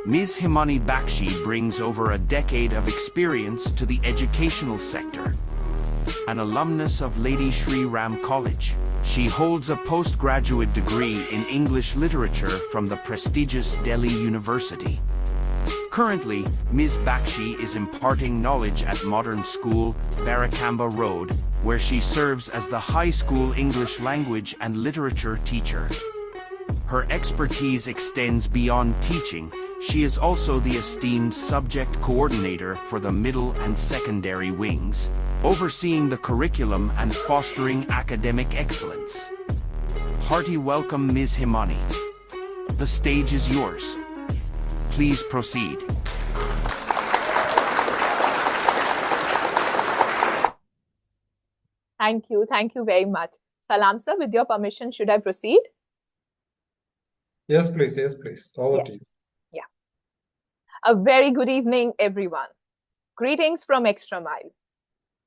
Ms. Himani Bakshi brings over a decade of experience to the educational sector. An alumnus of Lady Shri Ram College, she holds a postgraduate degree in English literature from the prestigious Delhi University. Currently, Ms. Bakshi is imparting knowledge at Modern School, Barakamba Road, where she serves as the high school English language and literature teacher. Her expertise extends beyond teaching. She is also the esteemed subject coordinator for the middle and secondary wings, overseeing the curriculum and fostering academic excellence. Hearty welcome, Ms. Himani. The stage is yours. Please proceed. Thank you. Thank you very much. Salam, sir. With your permission, should I proceed? Yes, please. Yes, please. Over to you. Yeah. A very good evening, everyone. Greetings from Extra Mile.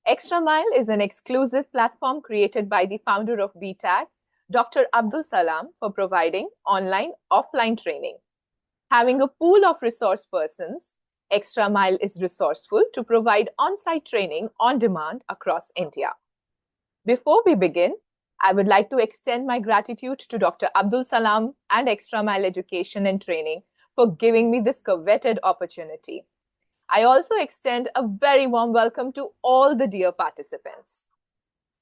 Extra Mile is an exclusive platform created by the founder of BTAG, Dr. Abdul Salam, for providing online, offline training. Having a pool of resource persons, Extra Mile is resourceful to provide on-site training on demand across India. Before we begin, I would like to extend my gratitude to Dr. Abdul Salam and Extra Mile Education and Training for giving me this coveted opportunity. I also extend a very warm welcome to all the dear participants.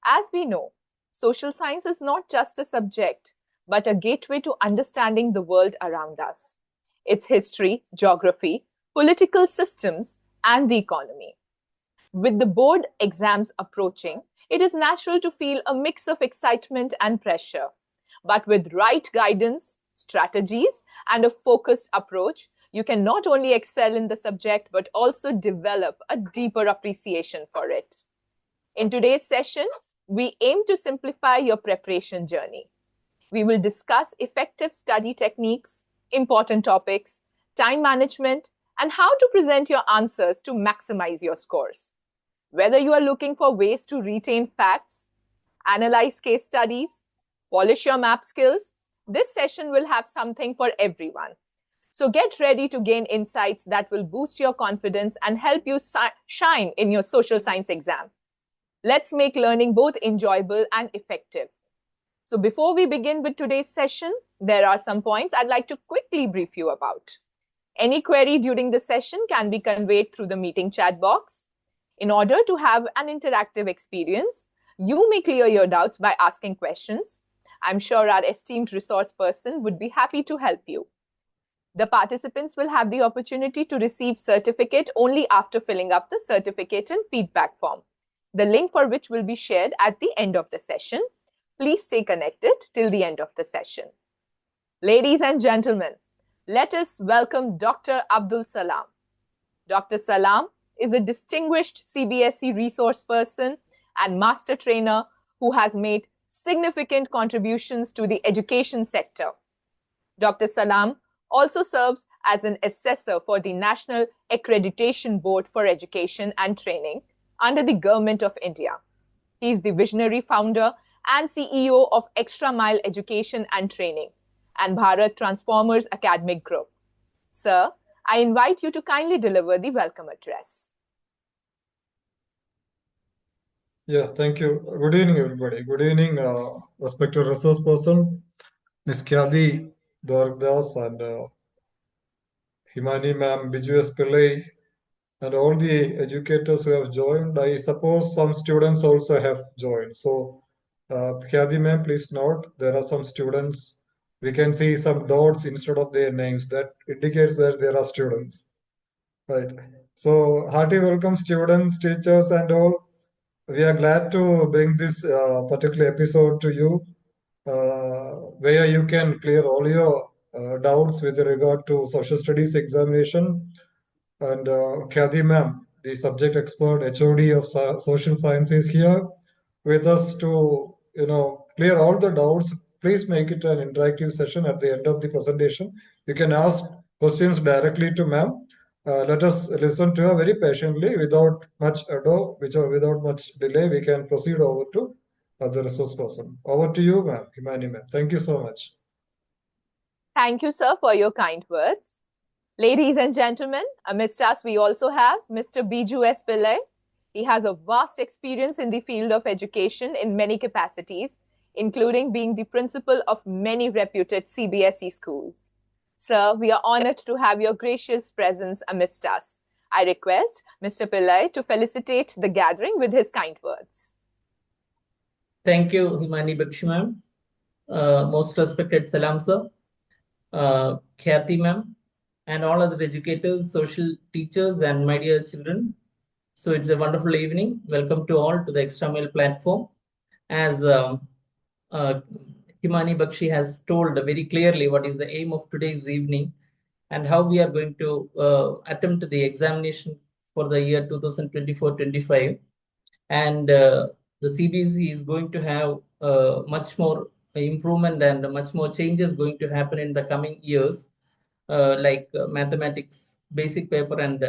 As we know, social science is not just a subject, but a gateway to understanding the world around us, its history, geography, political systems, and the economy. With the board exams approaching, it is natural to feel a mix of excitement and pressure. But with right guidance, strategies, and a focused approach, you can not only excel in the subject, but also develop a deeper appreciation for it. In today's session, we aim to simplify your preparation journey. We will discuss effective study techniques, important topics, time management, and how to present your answers to maximize your scores. Whether you are looking for ways to retain facts, analyze case studies, polish your map skills, this session will have something for everyone. So get ready to gain insights that will boost your confidence and help you shine in your social science exam. Let's make learning both enjoyable and effective. So before we begin with today's session, there are some points I'd like to quickly brief you about. Any query during the session can be conveyed through the meeting chat box. In order to have an interactive experience, you may clear your doubts by asking questions. I'm sure our esteemed resource person would be happy to help you. The participants will have the opportunity to receive certificate only after filling up the certificate and feedback form, the link for which will be shared at the end of the session. Please stay connected till the end of the session. Ladies and gentlemen, let us welcome Dr. Abdul Salam. Dr. Salam is a distinguished CBSE resource person and master trainer who has made significant contributions to the education sector. Dr. Salam also serves as an assessor for the National Accreditation Board for Education and Training under the Government of India. He is the visionary founder and CEO of Extra Mile Education and Training and Bharat Transformers Academic Group. Sir, I invite you to kindly deliver the welcome address. Yeah, thank you. Good evening, everybody. Good evening, respected resource person, Ms. Kyadi Dwarkdas and Himani ma'am, Biju S. Pillai, and all the educators who have joined. I suppose some students also have joined. So, Kyadi ma'am, please note, there are some students. We can see some dots instead of their names. That indicates that there are students. Right. So, hearty welcome, students, teachers, and all. We are glad to bring this particular episode to you, where you can clear all your doubts with regard to social studies examination. And Kyadi ma'am, the subject expert HOD of social sciences, here with us to clear all the doubts. Please make it an interactive session at the end of the presentation. You can ask questions directly to ma'am. Let us listen to her very patiently without much ado, without much delay. We can proceed over to the resource person. Over to you, ma'am, Himani ma'am. Thank you so much. Thank you, sir, for your kind words. Ladies and gentlemen, amidst us we also have Mr. Biju S. Pillai. He has a vast experience in the field of education in many capacities, including being the principal of many reputed CBSE schools. Sir, we are honored to have your gracious presence amidst us. I request Mr. Pillai to felicitate the gathering with his kind words. Thank you, Himani Bakshi ma'am. Most respected Salam sir, Khyati ma'am, and all other educators, social teachers, and my dear children. So it's a wonderful evening. Welcome to all to the Extra Mile platform. As Himani Bakshi has told very clearly what is the aim of today's evening and how we are going to attempt the examination for the year 2024-25. And the CBSE is going to have much more improvement and much more changes going to happen in the coming years, like mathematics basic paper, and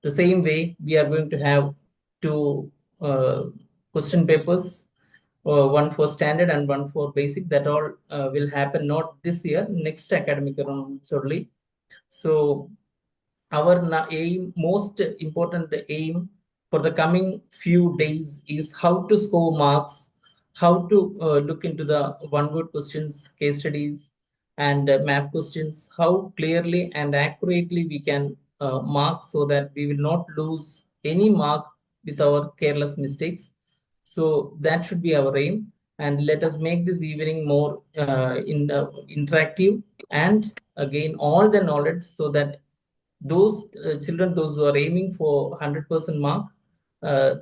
the same way we are going to have two question papers, one for standard and one for basic. That all will happen not this year, next academic year only. So our aim, most important aim for the coming few days is how to score marks, how to look into the one-word questions, case studies, and map questions, how clearly and accurately we can mark so that we will not lose any mark with our careless mistakes. So that should be our aim. And let us make this evening more interactive and gain all the knowledge so that those children, those who are aiming for 100% mark,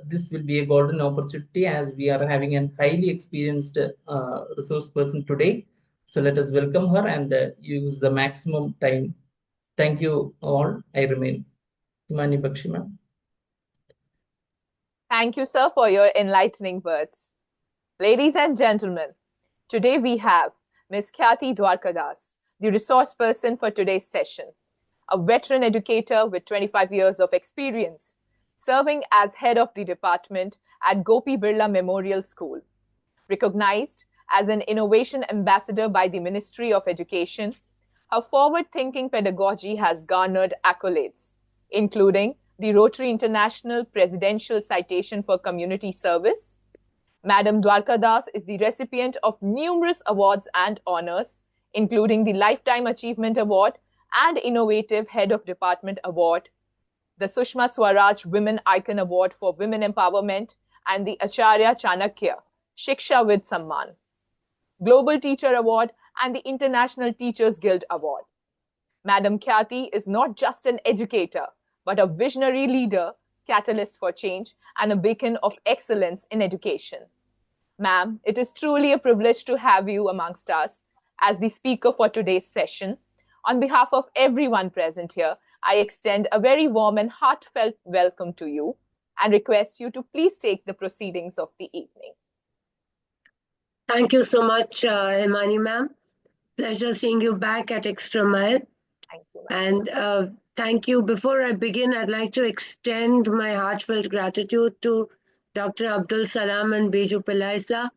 this will be a golden opportunity as we are having a highly experienced resource person today. So let us welcome her and use the maximum time. Thank you all. I remain Himani Bakshi ma'am. Thank you, sir, for your enlightening words. Ladies and gentlemen, today we have Ms. Khyati Dwarkadas, the resource person for today's session, a veteran educator with 25 years of experience, serving as head of the department at Gopi Birla Memorial School. Recognized as an innovation ambassador by the Ministry of Education, her forward-thinking pedagogy has garnered accolades, including the Rotary International Presidential Citation for Community Service. Madam Dwarkadas is the recipient of numerous awards and honors, including the Lifetime Achievement Award and Innovative Head of Department Award, the Sushma Swaraj Women Icon Award for Women Empowerment, and the Acharya Chanakya Shiksha with Samman, Global Teacher Award, and the International Teachers Guild Award. Madam Khyati is not just an educator, but a visionary leader, catalyst for change, and a beacon of excellence in education. Ma'am, it is truly a privilege to have you amongst us as the speaker for today's session. On behalf of everyone present here, I extend a very warm and heartfelt welcome to you and request you to please take the proceedings of the evening. Thank you so much, Himani ma'am. Pleasure seeing you back at Extra Mile. Thank you, ma'am. And thank you. Before I begin, I'd like to extend my heartfelt gratitude to Dr. Abdul Salam and Biju Pillai sir.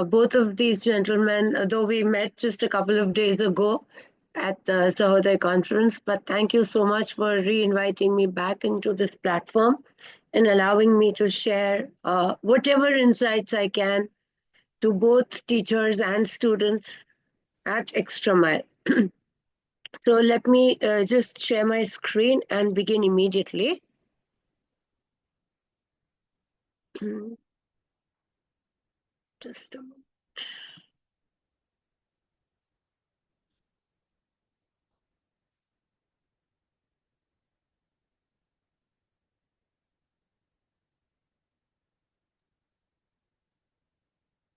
Both of these gentlemen, though we met just a couple of days ago at the Sahoday conference, but thank you so much for re-inviting me back into this platform and allowing me to share whatever insights I can to both teachers and students at Extra Mile. So let me just share my screen and begin immediately. Just a moment.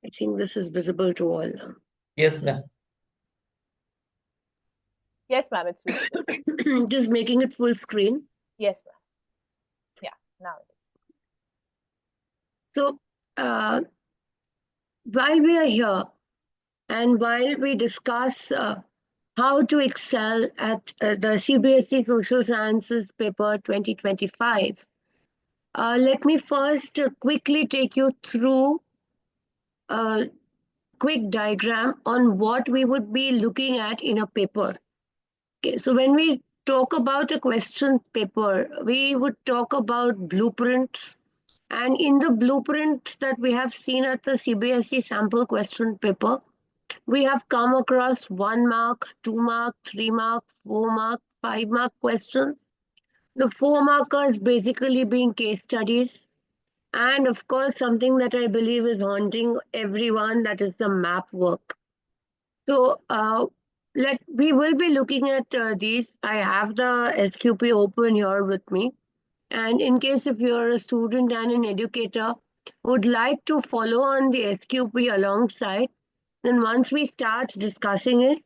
I think this is visible to all now. Yes, ma'am. Yes, ma'am, it's visible. Just making it full screen. Yes, ma'am. Yeah, now it is. So, while we are here and while we discuss how to excel at the CBSE Social Sciences paper 2025, let me first quickly take you through a quick diagram on what we would be looking at in a paper. Okay, so when we talk about a question paper, we would talk about blueprints. And in the blueprint that we have seen at the CBSE sample question paper, we have come across 1 mark, 2 mark, 3 mark, 4 mark, 5 mark questions. The 4 markers basically being case studies. And of course, something that I believe is haunting everyone, that is the map work. So we will be looking at these. I have the SQP open here with me. And in case if you're a student and an educator would like to follow on the SQP alongside, then once we start discussing it,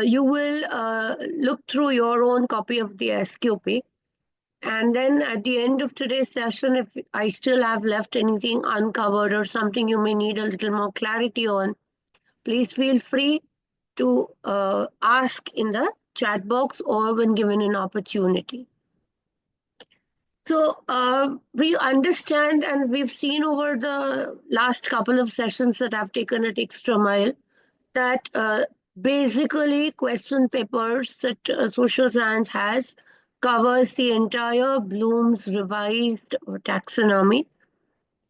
you will look through your own copy of the SQP. And then at the end of today's session, if I still have left anything uncovered or something you may need a little more clarity on, please feel free to ask in the chat box or when given an opportunity. So we understand and we've seen over the last couple of sessions that I've taken at Extra Mile that basically question papers that social science has covers the entire Bloom's revised taxonomy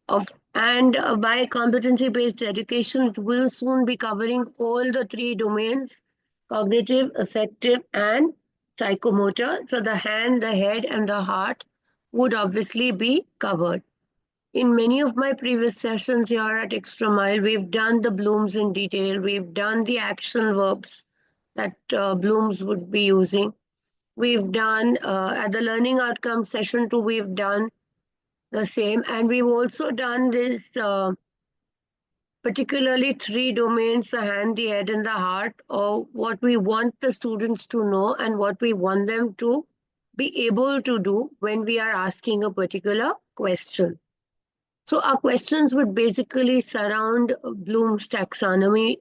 of, and by competency-based education, it will soon be covering all the 3 domains: cognitive, affective, and psychomotor. So the hand, the head, and the heart would obviously be covered. In many of my previous sessions here at Extra Mile, we've done the Blooms in detail. We've done the action verbs that Blooms would be using. We've done, at the learning outcome session 2, we've done the same. And we've also done this, particularly 3 domains, the hand, the head, and the heart, or what we want the students to know and what we want them to be able to do when we are asking a particular question. So our questions would basically surround Bloom's taxonomy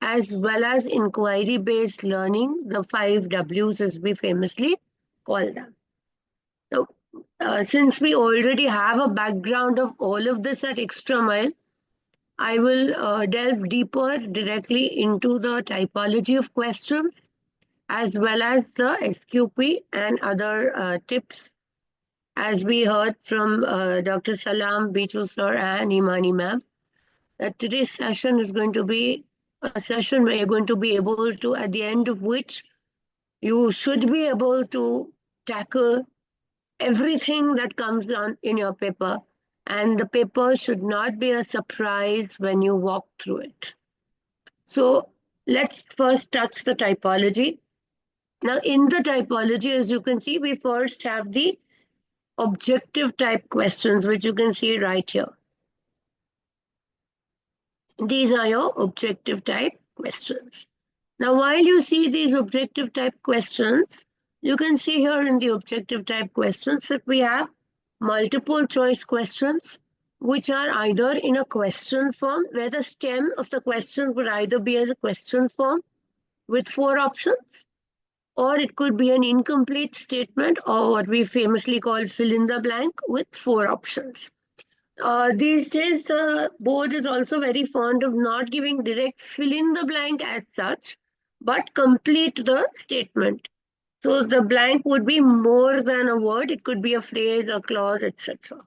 as well as inquiry-based learning, the 5 Ws as we famously call them. So since we already have a background of all of this at Extra Mile, I will delve deeper directly into the typology of questions as well as the SQP and other tips, as we heard from Dr. Salam, Biju sir, and Imani ma'am, that today's session is going to be a session where you're going to be able to, at the end of which, you should be able to tackle everything that comes on in your paper, and the paper should not be a surprise when you walk through it. So let's first touch the typology. Now, in the typology, as you can see, we first have the objective type questions, which you can see right here. These are your objective type questions. Now, while you see these objective type questions, you can see here in the objective type questions that we have multiple choice questions, which are either in a question form, where the stem of the question would either be as a question form with 4 options, or it could be an incomplete statement, or what we famously call fill in the blank with 4 options. These days, the board is also very fond of not giving direct fill in the blank as such, but complete the statement. So the blank would be more than a word. It could be a phrase, a clause, etc.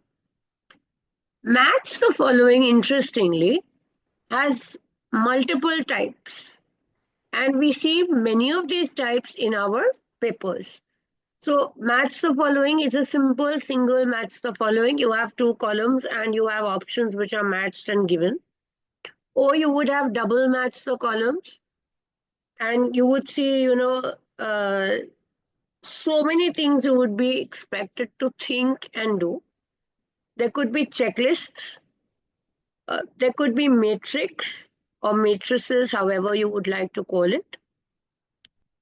Match the following, interestingly, has multiple types. And we see many of these types in our papers. So match the following is a simple single match the following. You have 2 columns and you have options which are matched and given. Or you would have double match the columns. And you would see, so many things you would be expected to think and do. There could be checklists. There could be matrix or matrices, however you would like to call it.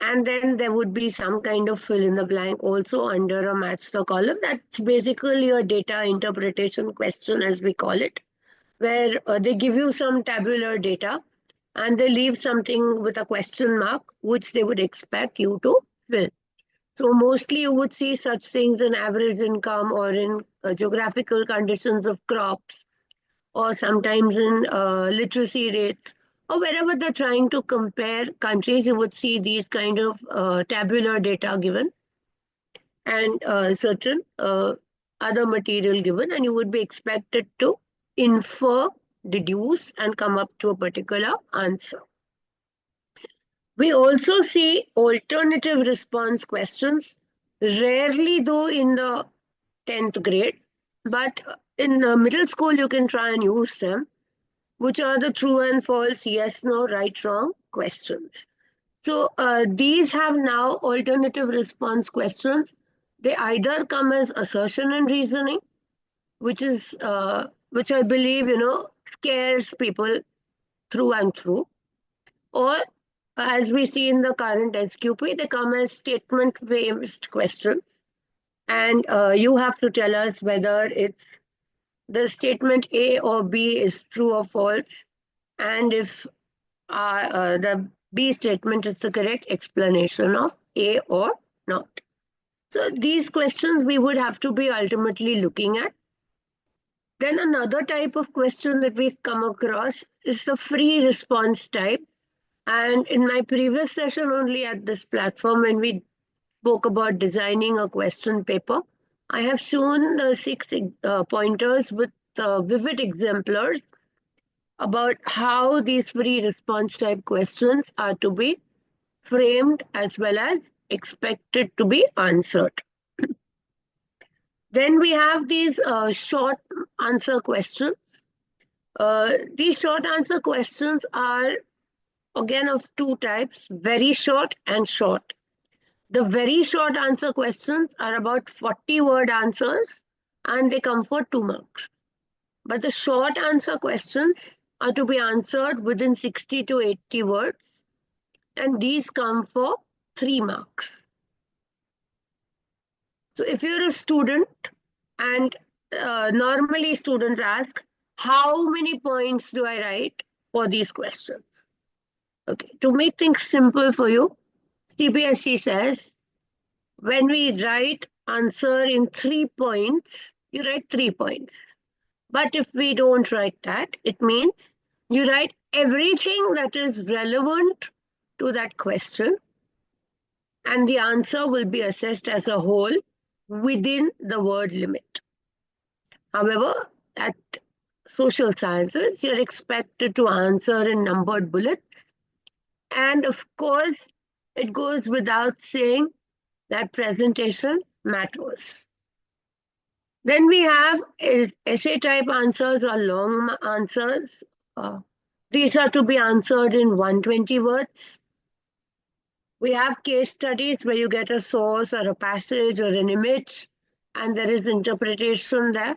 And then there would be some kind of fill in the blank also under a match the column. That's basically a data interpretation question, as we call it, where they give you some tabular data and they leave something with a question mark, which they would expect you to fill. So mostly you would see such things in average income or in geographical conditions of crops, or sometimes in literacy rates, or wherever they're trying to compare countries, you would see these kind of tabular data given and certain other material given, and you would be expected to infer, deduce, and come up to a particular answer. We also see alternative response questions, rarely though in the 10th grade, but in middle school you can try and use them, which are the true and false, yes, no, right, wrong questions. So these have now alternative response questions. They either come as assertion and reasoning, which I believe, scares people through and through, or as we see in the current SQP, they come as statement-based questions, and you have to tell us whether it's the statement A or B is true or false, and if the B statement is the correct explanation of A or not. So these questions we would have to be ultimately looking at. Then another type of question that we've come across is the free response type. And in my previous session only at this platform, when we spoke about designing a question paper, I have shown the 6 pointers with vivid exemplars about how these free response type questions are to be framed as well as expected to be answered. Then we have these short answer questions. These short answer questions are again of two types, very short and short. The very short answer questions are about 40-word answers and they come for 2 marks. But the short answer questions are to be answered within 60 to 80 words, and these come for 3 marks. So if you're a student, and normally students ask, how many points do I write for these questions? Okay, to make things simple for you, CBSE says, when we write answer in 3 points, you write 3 points. But if we don't write that, it means you write everything that is relevant to that question, and the answer will be assessed as a whole within the word limit. However, at social sciences, you're expected to answer in numbered bullets. And of course, it goes without saying that presentation matters. Then we have essay type answers or long answers. These are to be answered in 120 words. We have case studies where you get a source or a passage or an image, and there is interpretation there.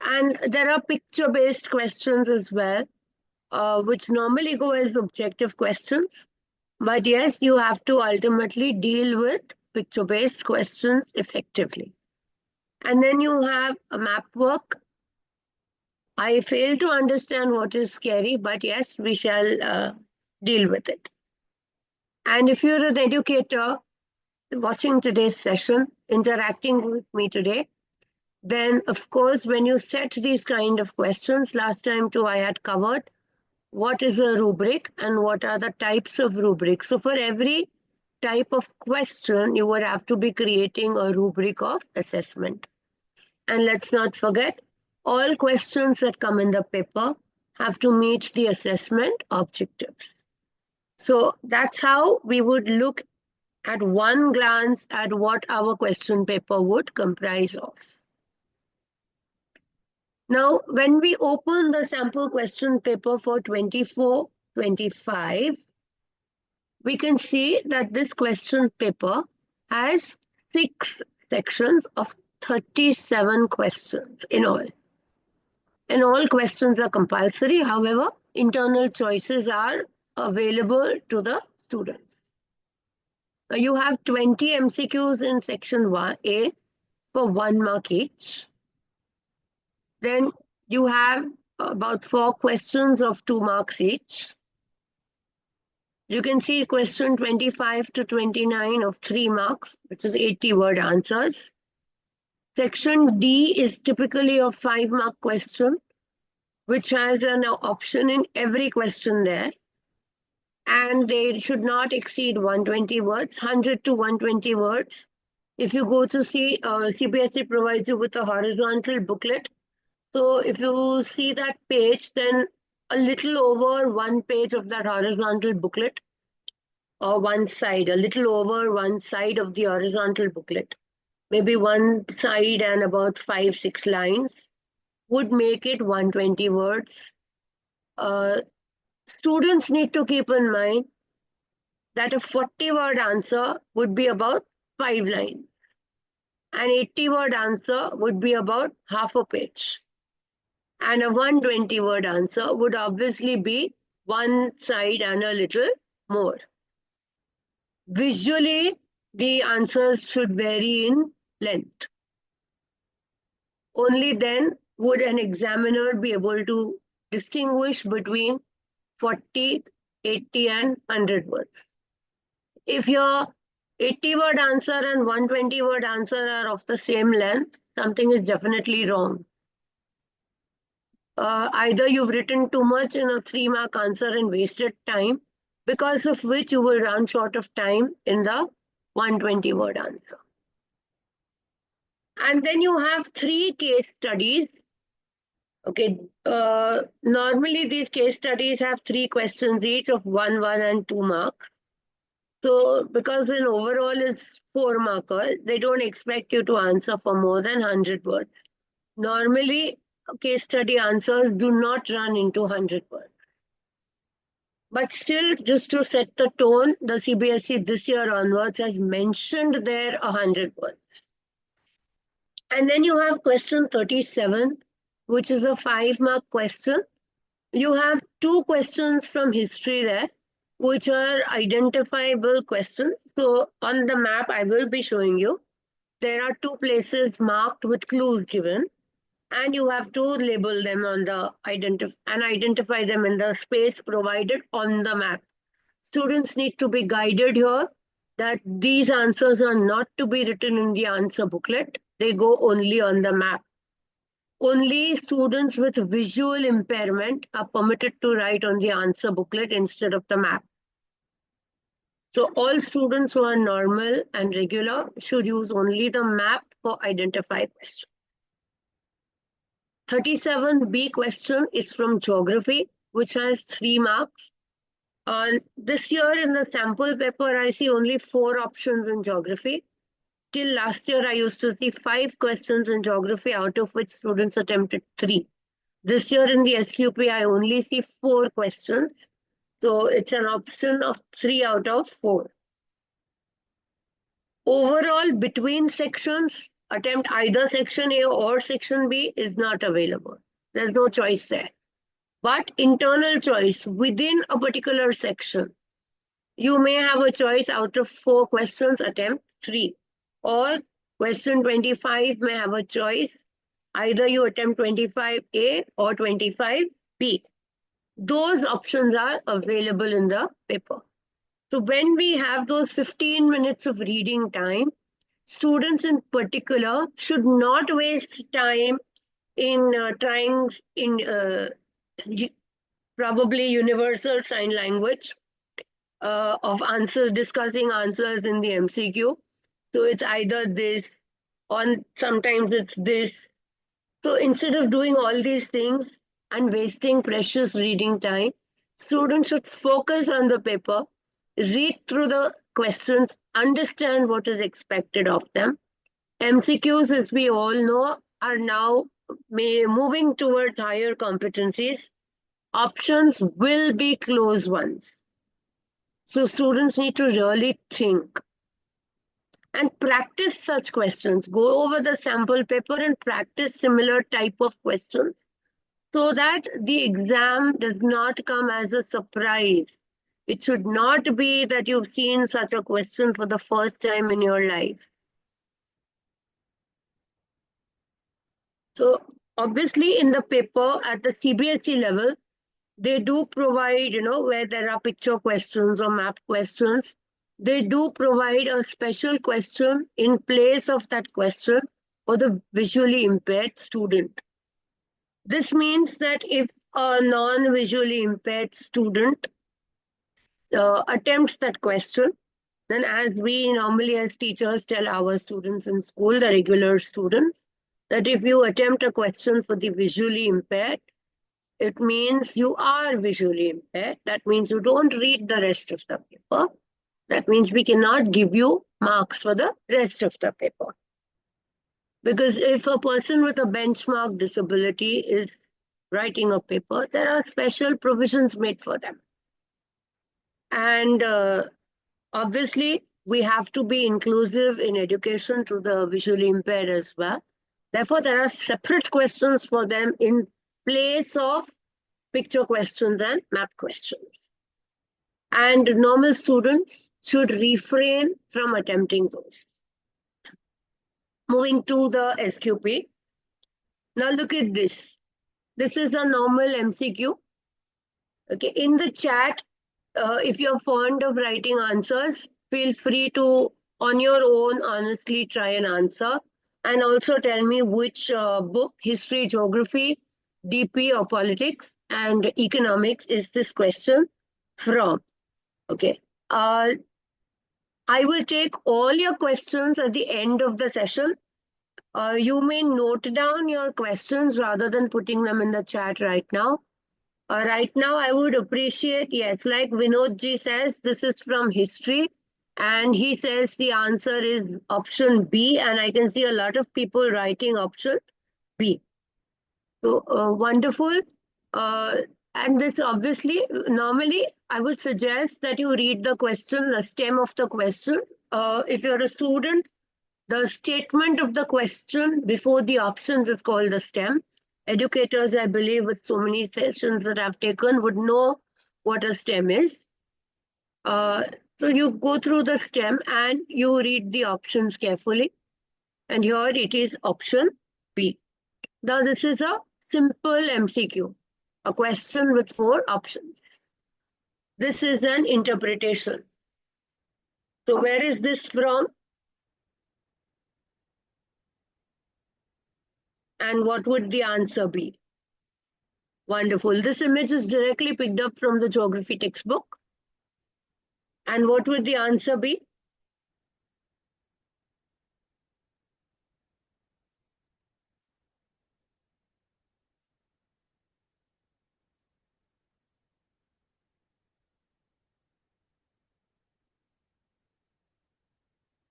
And there are picture-based questions as well, which normally go as objective questions. But yes, you have to ultimately deal with picture-based questions effectively. And then you have a map work. I fail to understand what is scary, but yes, we shall deal with it. And if you're an educator watching today's session, interacting with me today, then of course, when you set these kind of questions, last time too I had covered what is a rubric and what are the types of rubrics. So for every type of question, you would have to be creating a rubric of assessment. And let's not forget, all questions that come in the paper have to meet the assessment objectives. So that's how we would look at one glance at what our question paper would comprise of. Now, when we open the sample question paper for 24-25, we can see that this question paper has 6 sections of 37 questions in all. And all questions are compulsory. However, internal choices are available to the students. You have 20 MCQs in section 1A for 1 mark each. Then you have about 4 questions of 2 marks each. You can see question 25 to 29 of 3 marks, which is 80-word answers. Section D is typically a 5-mark question, which has an option in every question there. And they should not exceed 120 words, 100 to 120 words. If you go to see, CBSE provides you with a horizontal booklet. So if you see that page, then a little over one page of that horizontal booklet, or one side, a little over one side of the horizontal booklet, maybe one side and about 5-6 lines, would make it 120 words. Students need to keep in mind that a 40-word answer would be about 5 lines. An 80-word answer would be about half a page. And a 120-word answer would obviously be one side and a little more. Visually, the answers should vary in length. Only then would an examiner be able to distinguish between 40, 80, and 100 words. If your 80-word answer and 120-word answer are of the same length, something is definitely wrong. Either you've written too much in a 3-mark answer and wasted time, because of which you will run short of time in the 120-word answer. And then you have 3 case studies. Okay, normally these case studies have 3 questions each of 1, 1, and 2 marks. So because an overall is 4 markers, they don't expect you to answer for more than 100 words. Normally, case study answers do not run into 100 words. But still, just to set the tone, the CBSE this year onwards has mentioned there 100 words. And then you have question 37, which is a 5-mark question. You have 2 questions from history there, which are identifiable questions. So on the map, I will be showing you. There are 2 places marked with clues given, and you have to label them on the identify them in the space provided on the map. Students need to be guided here that these answers are not to be written in the answer booklet. They go only on the map. Only students with visual impairment are permitted to write on the answer booklet instead of the map. So all students who are normal and regular should use only the map for identified questions. 37B question is from geography, which has 3 marks. This year in the sample paper, I see only 4 options in geography. Till last year, I used to see 5 questions in geography, out of which students attempted 3. This year in the SQP, I only see 4 questions. So it's an option of 3 out of 4. Overall, between sections, attempt either section A or section B is not available. There's no choice there. But internal choice within a particular section, you may have a choice out of 4 questions, attempt 3. Or question 25 may have a choice. Either you attempt 25A or 25B. Those options are available in the paper. So when we have those 15 minutes of reading time, students in particular should not waste time in trying in probably universal sign language of answers, discussing answers in the MCQ. So it's either this or sometimes it's this. So instead of doing all these things and wasting precious reading time, students should focus on the paper, read through the questions, understand what is expected of them. MCQs, as we all know, are now moving towards higher competencies. Options will be close ones. So students need to really think and practice such questions. Go over the sample paper and practice similar type of questions so that the exam does not come as a surprise. It should not be that you've seen such a question for the first time in your life. So obviously in the paper at the CBSE level, they do provide, where there are picture questions or map questions, they do provide a special question in place of that question for the visually impaired student. This means that if a non-visually impaired student attempts that question, then as we normally as teachers tell our students in school, the regular students, that if you attempt a question for the visually impaired, it means you are visually impaired. That means you don't read the rest of the paper. That means we cannot give you marks for the rest of the paper. Because if a person with a benchmark disability is writing a paper, there are special provisions made for them. And obviously, we have to be inclusive in education to the visually impaired as well. Therefore, there are separate questions for them in place of picture questions and map questions. And normal students should refrain from attempting those. Moving to the SQP. Now look at this. This is a normal MCQ. Okay, in the chat, if you're fond of writing answers, feel free to, on your own, honestly try and answer. And also tell me which book, history, geography, DP or politics, and economics is this question from. Okay. I will take all your questions at the end of the session. You may note down your questions rather than putting them in the chat right now. Right now, I would appreciate, yes, like Vinodji says, this is from history. And he says the answer is option B. And I can see a lot of people writing option B. So wonderful. And this obviously, normally, I would suggest that you read the question, the stem of the question. If you're a student, the statement of the question before the options is called the stem. Educators, I believe, with so many sessions that I've taken, would know what a stem is. So you go through the stem and you read the options carefully. And here it is option B. Now this is a simple MCQ, a question with 4 options. This is an interpretation. So where is this from? And what would the answer be? Wonderful. This image is directly picked up from the geography textbook. And what would the answer be?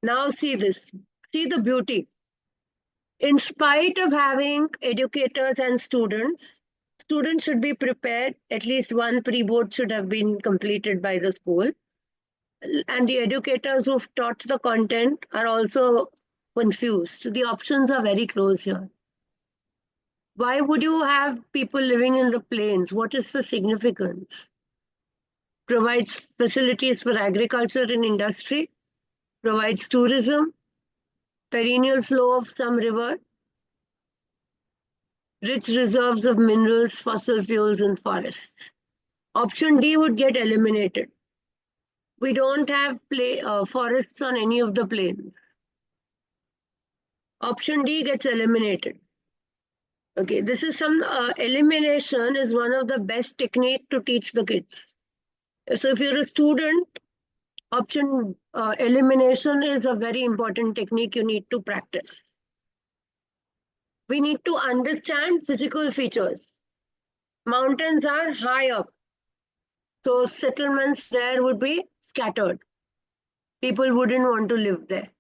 Now see this. See the beauty. In spite of having educators and students should be prepared. At least one pre-board should have been completed by the school. And the educators who've taught the content are also confused. So the options are very close here. Why would you have people living in the plains? What is the significance? Provides facilities for agriculture and industry, provides tourism, perennial flow of some river, rich reserves of minerals, fossil fuels, and forests. Option D would get eliminated. We don't have forests on any of the plains. Option D gets eliminated. Okay, this is some elimination is one of the best technique to teach the kids. So if you're a student, option elimination is a very important technique you need to practice. We need to understand physical features. Mountains are high up. So settlements there would be scattered. People wouldn't want to live there.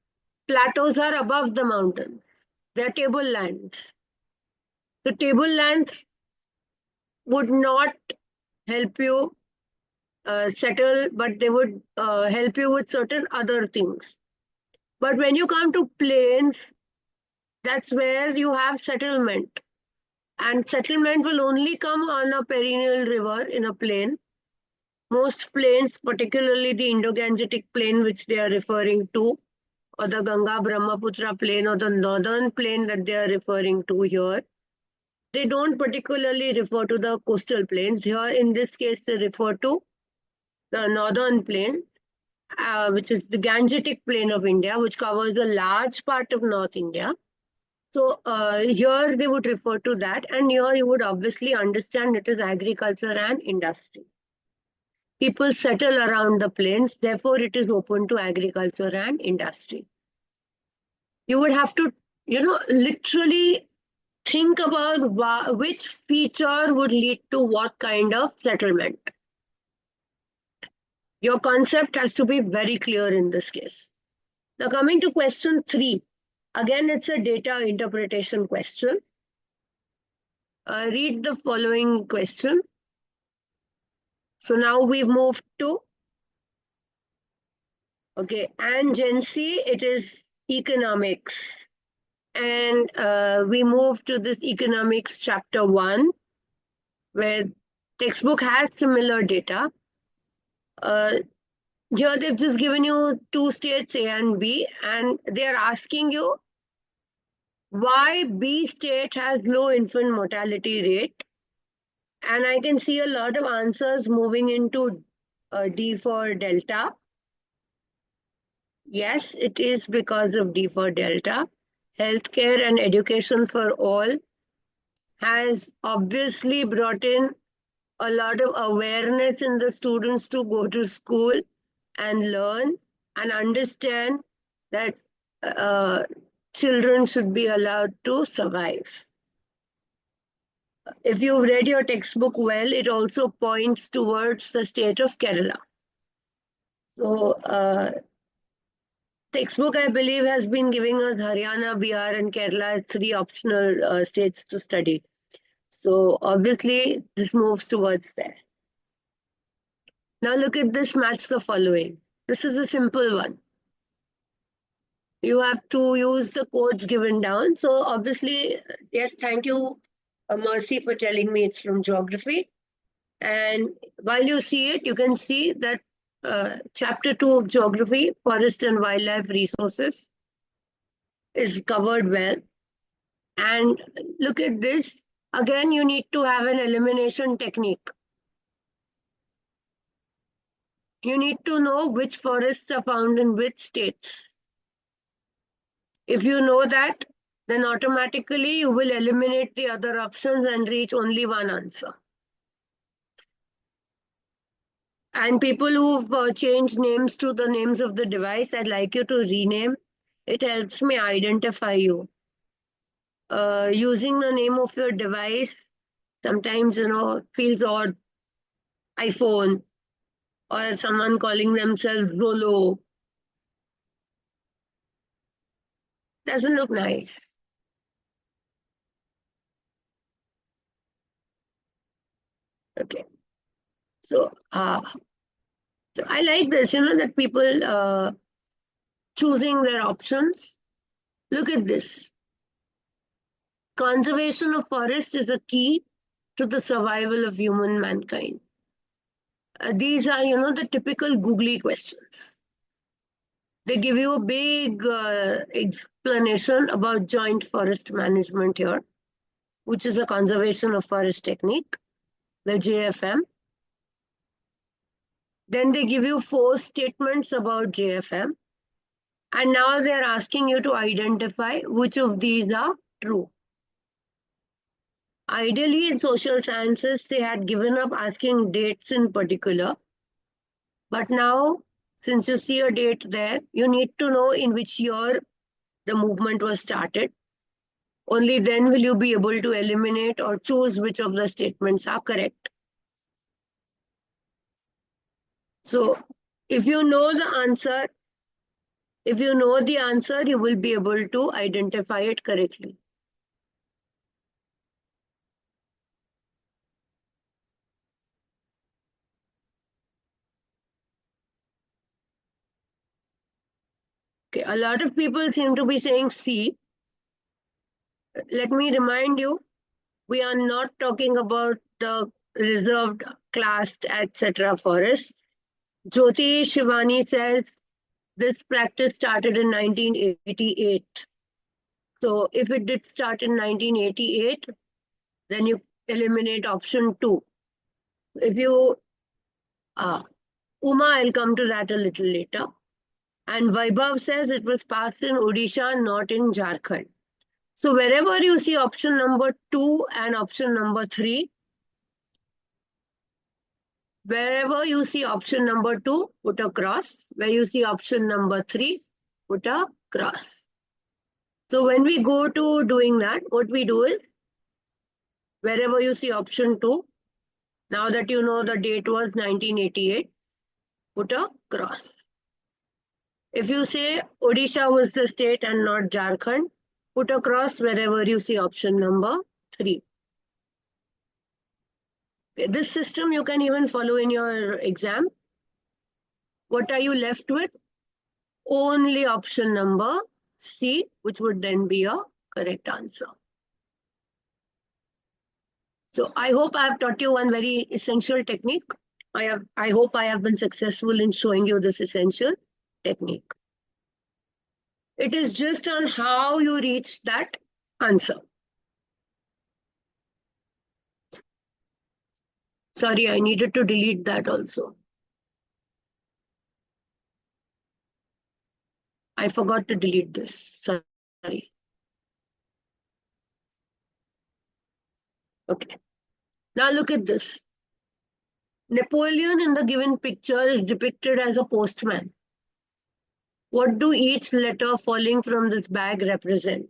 Plateaus are above the mountains. They're tablelands. The tablelands would not help you settle, but they would help you with certain other things. But when you come to plains, that's where you have settlement. And settlement will only come on a perennial river in a plain. Most plains, particularly the Indo-Gangetic plain, which they are referring to, or the Ganga-Brahmaputra plain, or the northern plain that they are referring to here, they don't particularly refer to the coastal plains. Here, in this case, they refer to the northern plain, which is the Gangetic plain of India, which covers a large part of North India. So here they would refer to that, and here you would obviously understand it is agriculture and industry. People settle around the plains, therefore it is open to agriculture and industry. You would have to, literally think about which feature would lead to what kind of settlement. Your concept has to be very clear in this case. Now coming to question 3. Again, it's a data interpretation question. Read the following question. So now we've moved to, and Gen C, it is economics. And we move to this economics chapter 1, where textbook has similar data. Here they've just given you 2 states, A and B, and they're asking you why B state has low infant mortality rate. And I can see a lot of answers moving into D for delta. Yes, it is because of D for delta. Healthcare and education for all has obviously brought in a lot of awareness in the students to go to school and learn and understand that children should be allowed to survive. If you've read your textbook well, it also points towards the state of Kerala. So textbook, I believe, has been giving us Haryana, Bihar, and Kerala as 3 optional states to study. So obviously, this moves towards there. Now look at this, match the following. This is a simple one. You have to use the codes given down. So obviously, yes, thank you, Mercy, for telling me it's from geography. And while you see it, you can see that chapter 2 of geography, forest and wildlife resources, is covered well. And look at this. Again, you need to have an elimination technique. You need to know which forests are found in which states. If you know that, then automatically you will eliminate the other options and reach only one answer. And people who've changed names to the names of the device, I'd like you to rename. It helps me identify you. Using the name of your device sometimes, feels odd. iPhone, or someone calling themselves Rolo. Doesn't look nice. Okay. So I like this, that people choosing their options. Look at this. Conservation of forest is a key to the survival of human mankind. These are, the typical googly questions. They give you a big explanation about joint forest management here, which is a conservation of forest technique, the JFM. Then they give you 4 statements about JFM. And now they're asking you to identify which of these are true. Ideally, in social sciences, they had given up asking dates in particular. But now, since you see a date there, you need to know in which year the movement was started. Only then will you be able to eliminate or choose which of the statements are correct. So, if you know the answer, you will be able to identify it correctly. Okay, a lot of people seem to be saying C. Let me remind you, we are not talking about the reserved, classed, etc. forests. Jyoti Shivani says this practice started in 1988. So if it did start in 1988, then you eliminate option 2. If you, Uma, I'll come to that a little later. And Vaibhav says it was passed in Odisha, not in Jharkhand. So wherever you see option number 2 and option number 3, wherever you see option number 2, put a cross. Where you see option number 3, put a cross. So when we go to doing that, what we do is, wherever you see option 2, now that you know the date was 1988, put a cross. If you say Odisha was the state and not Jharkhand, put a cross wherever you see option number 3. This system you can even follow in your exam. What are you left with? Only option number C, which would then be a correct answer. So I hope I have taught you one very essential technique. I hope I have been successful in showing you this essential technique. It is just on how you reach that answer. Sorry, I needed to delete that also. I forgot to delete this. Sorry. Okay. Now look at this. Napoleon in the given picture is depicted as a postman. What do each letter falling from this bag represent?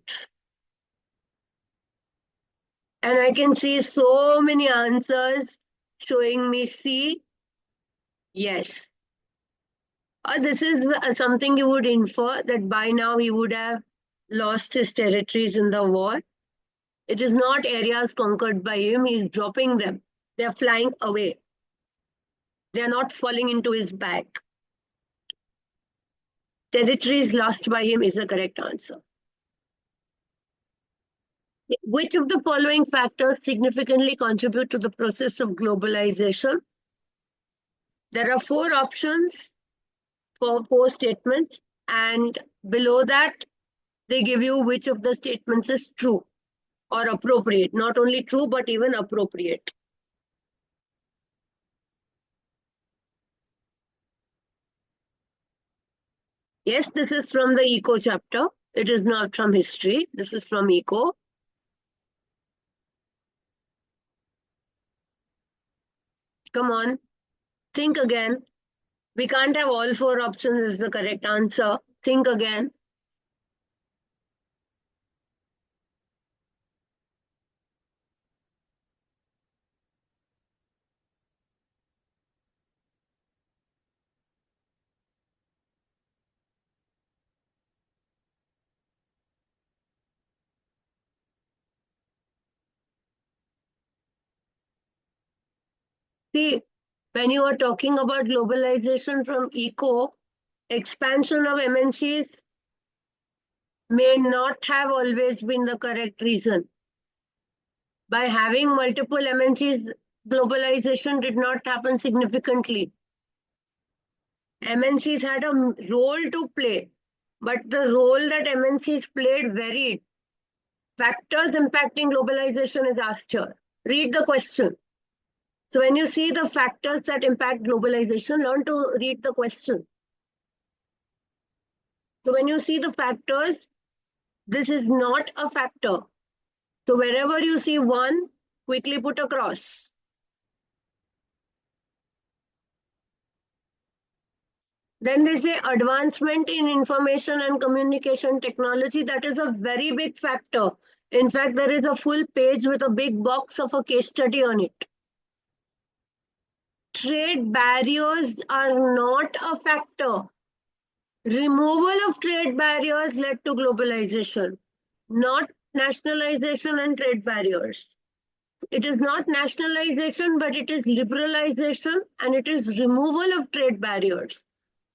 And I can see so many answers showing me C. Yes. This is something you would infer that by now he would have lost his territories in the war. It is not areas conquered by him. He is dropping them. They are flying away. They are not falling into his bag. Territories lost by him is the correct answer. Which of the following factors significantly contribute to the process of globalization? There are 4 options for 4 statements, and below that, they give you which of the statements is true or appropriate. Not only true, but even appropriate. Yes, this is from the eco chapter. It is not from history. This is from eco. Come on, think again. We can't have all 4 options as the correct answer. Think again. See, when you are talking about globalization from eco, expansion of MNCs may not have always been the correct reason. By having multiple MNCs, globalization did not happen significantly. MNCs had a role to play, but the role that MNCs played varied. Factors impacting globalization is asked here. Read the question. So when you see the factors that impact globalization, learn to read the question. So when you see the factors, this is not a factor. So wherever you see 1, quickly put a cross. Then they say advancement in information and communication technology. That is a very big factor. In fact, there is a full page with a big box of a case study on it. Trade barriers are not a factor. Removal of trade barriers led to globalization, not nationalization and trade barriers. It is not nationalization, but it is liberalization and it is removal of trade barriers.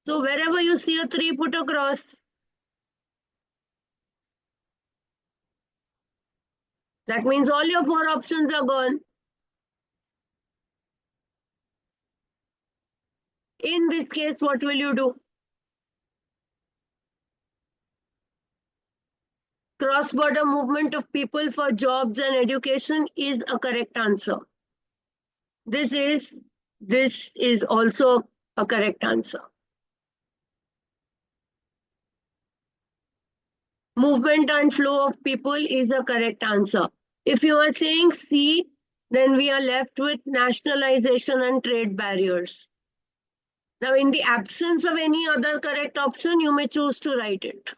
So wherever you see a 3, put a cross. That means all your 4 options are gone. In this case, what will you do? Cross-border movement of people for jobs and education is a correct answer. This is also a correct answer. movement and flow of people is the correct answer. If you are saying C, then we are left with nationalization and trade barriers. Now, in the absence of any other correct option, you may choose to write it.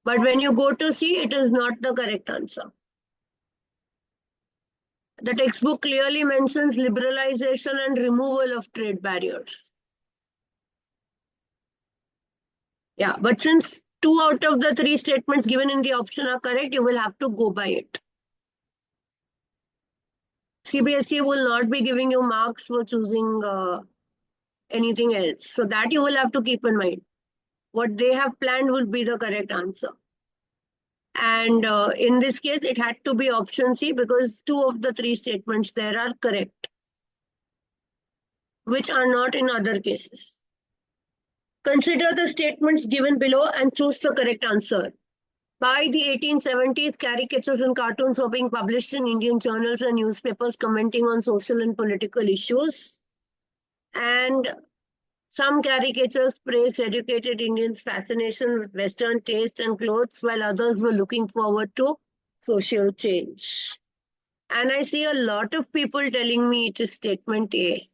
But when you go to C, it is not the correct answer. The textbook clearly mentions liberalization and removal of trade barriers. Yeah, but since 2 out of the 3 statements given in the option are correct, you will have to go by it. CBSE will not be giving you marks for choosing anything else. So that you will have to keep in mind. What they have planned will be the correct answer. And in this case, it had to be option C because 2 of the 3 statements there are correct, which are not in other cases. Consider the statements given below and choose the correct answer. By the 1870s, caricatures and cartoons were being published in Indian journals and newspapers commenting on social and political issues. And some caricatures praised educated Indians' fascination with Western taste and clothes, while others were looking forward to social change. And I see a lot of people telling me it is statement A.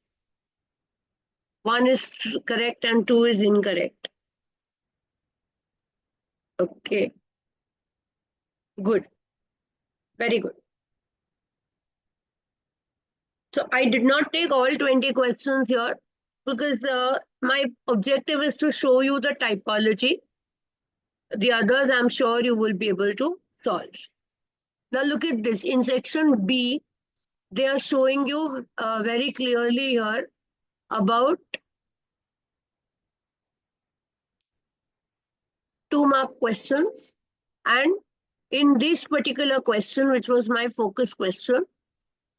1 is correct and 2 is incorrect. Okay. Good. Very good. So I did not take all 20 questions here because my objective is to show you the typology. The others I'm sure you will be able to solve. Now look at this. In section B, they are showing you very clearly here about 2-mark questions. And in this particular question, which was my focus question,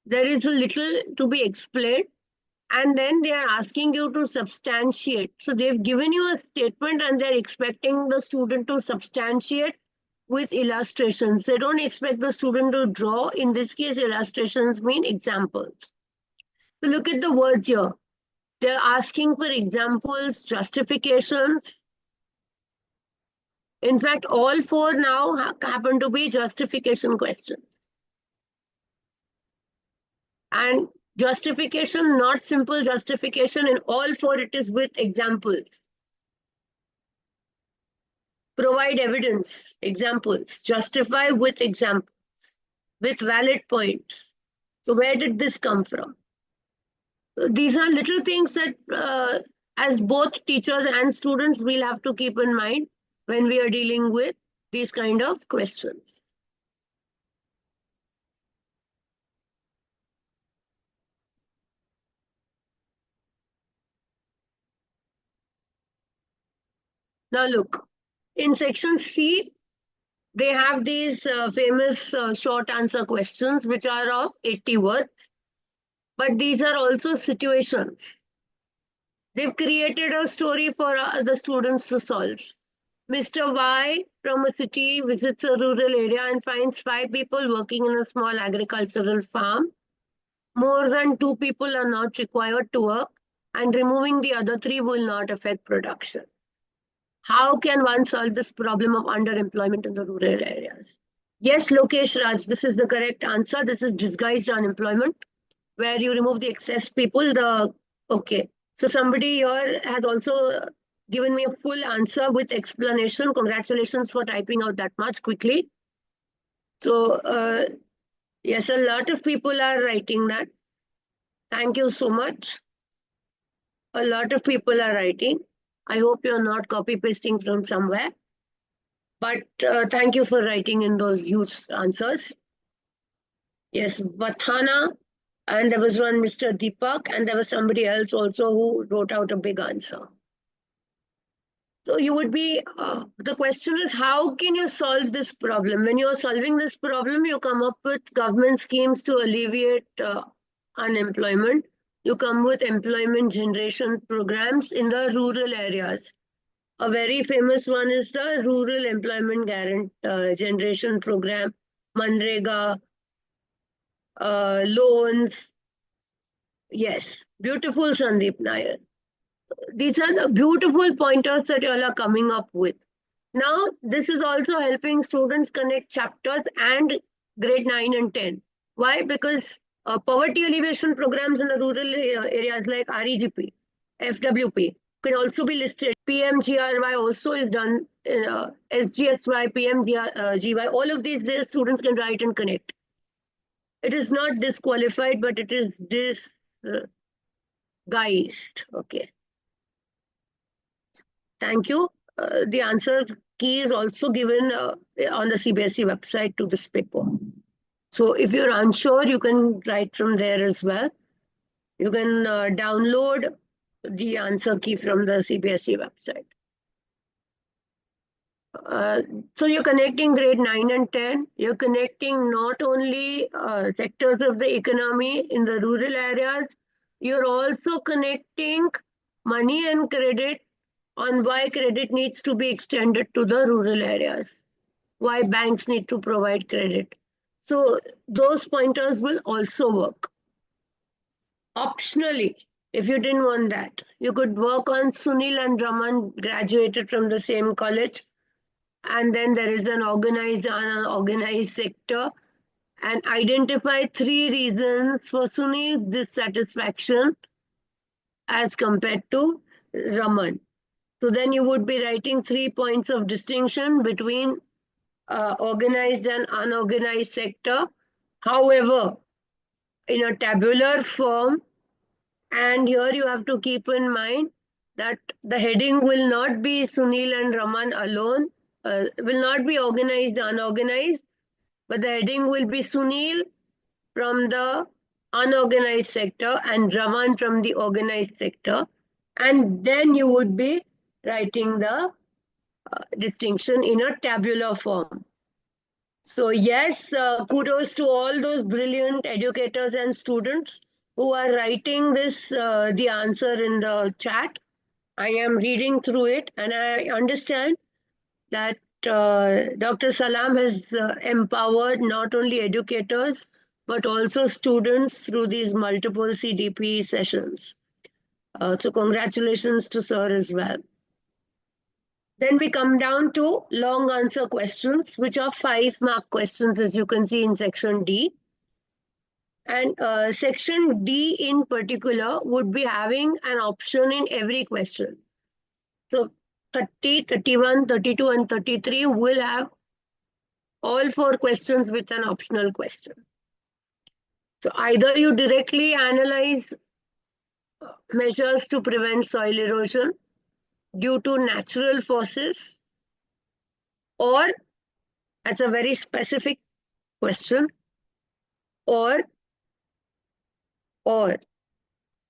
there is a little to be explained. And then they are asking you to substantiate. So they've given you a statement and they're expecting the student to substantiate with illustrations. They don't expect the student to draw. In this case, illustrations mean examples. So look at the words here. They're asking for examples, justifications. In fact, all 4 now happen to be justification questions. And justification, not simple justification. In all 4, it is with examples. Provide evidence, examples. Justify with examples, with valid points. So where did this come from? So these are little things that as both teachers and students will have to keep in mind when we are dealing with these kind of questions. Now look, in section C, they have these famous short answer questions, which are of 80 words. But these are also situations. They've created a story for the students to solve. Mr. Y from a city visits a rural area and finds 5 people working in a small agricultural farm. More than 2 people are not required to work, and removing the other 3 will not affect production. How can one solve this problem of underemployment in the rural areas? Yes, Lokesh Raj, this is the correct answer. This is disguised unemployment, where you remove the excess people. Okay. So somebody here has also given me a full answer with explanation. Congratulations for typing out that much quickly. So yes, a lot of people are writing that. Thank you so much. A lot of people are writing. I hope you're not copy pasting from somewhere. But thank you for writing in those huge answers. Yes, Bathana. And there was one Mr. Deepak, and there was somebody else also who wrote out a big answer. So you would be, the question is, how can you solve this problem? When you're solving this problem, you come up with government schemes to alleviate unemployment. You come with employment generation programs in the rural areas. A very famous one is the Rural Employment Generation Program, Manrega, loans. Yes, beautiful Sandeep Nair. these are the beautiful pointers that you all are coming up with. Now, this is also helping students connect chapters and grade 9 and 10. Why? Because poverty alleviation programs in the rural areas like REGP, FWP can also be listed. PMGRY also is done, SGSY, PMGY, all of these students can write and connect. It is not disqualified, but it is disguised. Okay. Thank you. The answer key is also given on the CBSE website to this paper. So if you're unsure, you can write from there as well. You can download the answer key from the CBSE website. So you're connecting grade 9 and 10. You're connecting not only sectors of the economy in the rural areas, you're also connecting money and credit on why credit needs to be extended to the rural areas, why banks need to provide credit. So those pointers will also work. Optionally, if you didn't want that, you could work on Sunil and Raman graduated from the same college. And then there is an organized and unorganized sector, and identify 3 reasons for Sunil's dissatisfaction as compared to Raman. So then you would be writing 3 points of distinction between organized and unorganized sector. However, in a tabular form, and here you have to keep in mind that the heading will not be Sunil and Raman alone, will not be organized, unorganized, but the heading will be Sunil from the unorganized sector and Raman from the organized sector. And then you would be writing the distinction in a tabular form. So yes, kudos to all those brilliant educators and students who are writing this, the answer in the chat. I am reading through it and I understand that Dr. Salam has empowered not only educators, but also students through these multiple CDP sessions. So congratulations to sir as well. Then we come down to long answer questions, which are 5-mark questions, as you can see in section D. And section D in particular would be having an option in every question. So 30, 31, 32, and 33 will have all 4 questions with an optional question. So either you directly analyze measures to prevent soil erosion due to natural forces, or that's a very specific question, or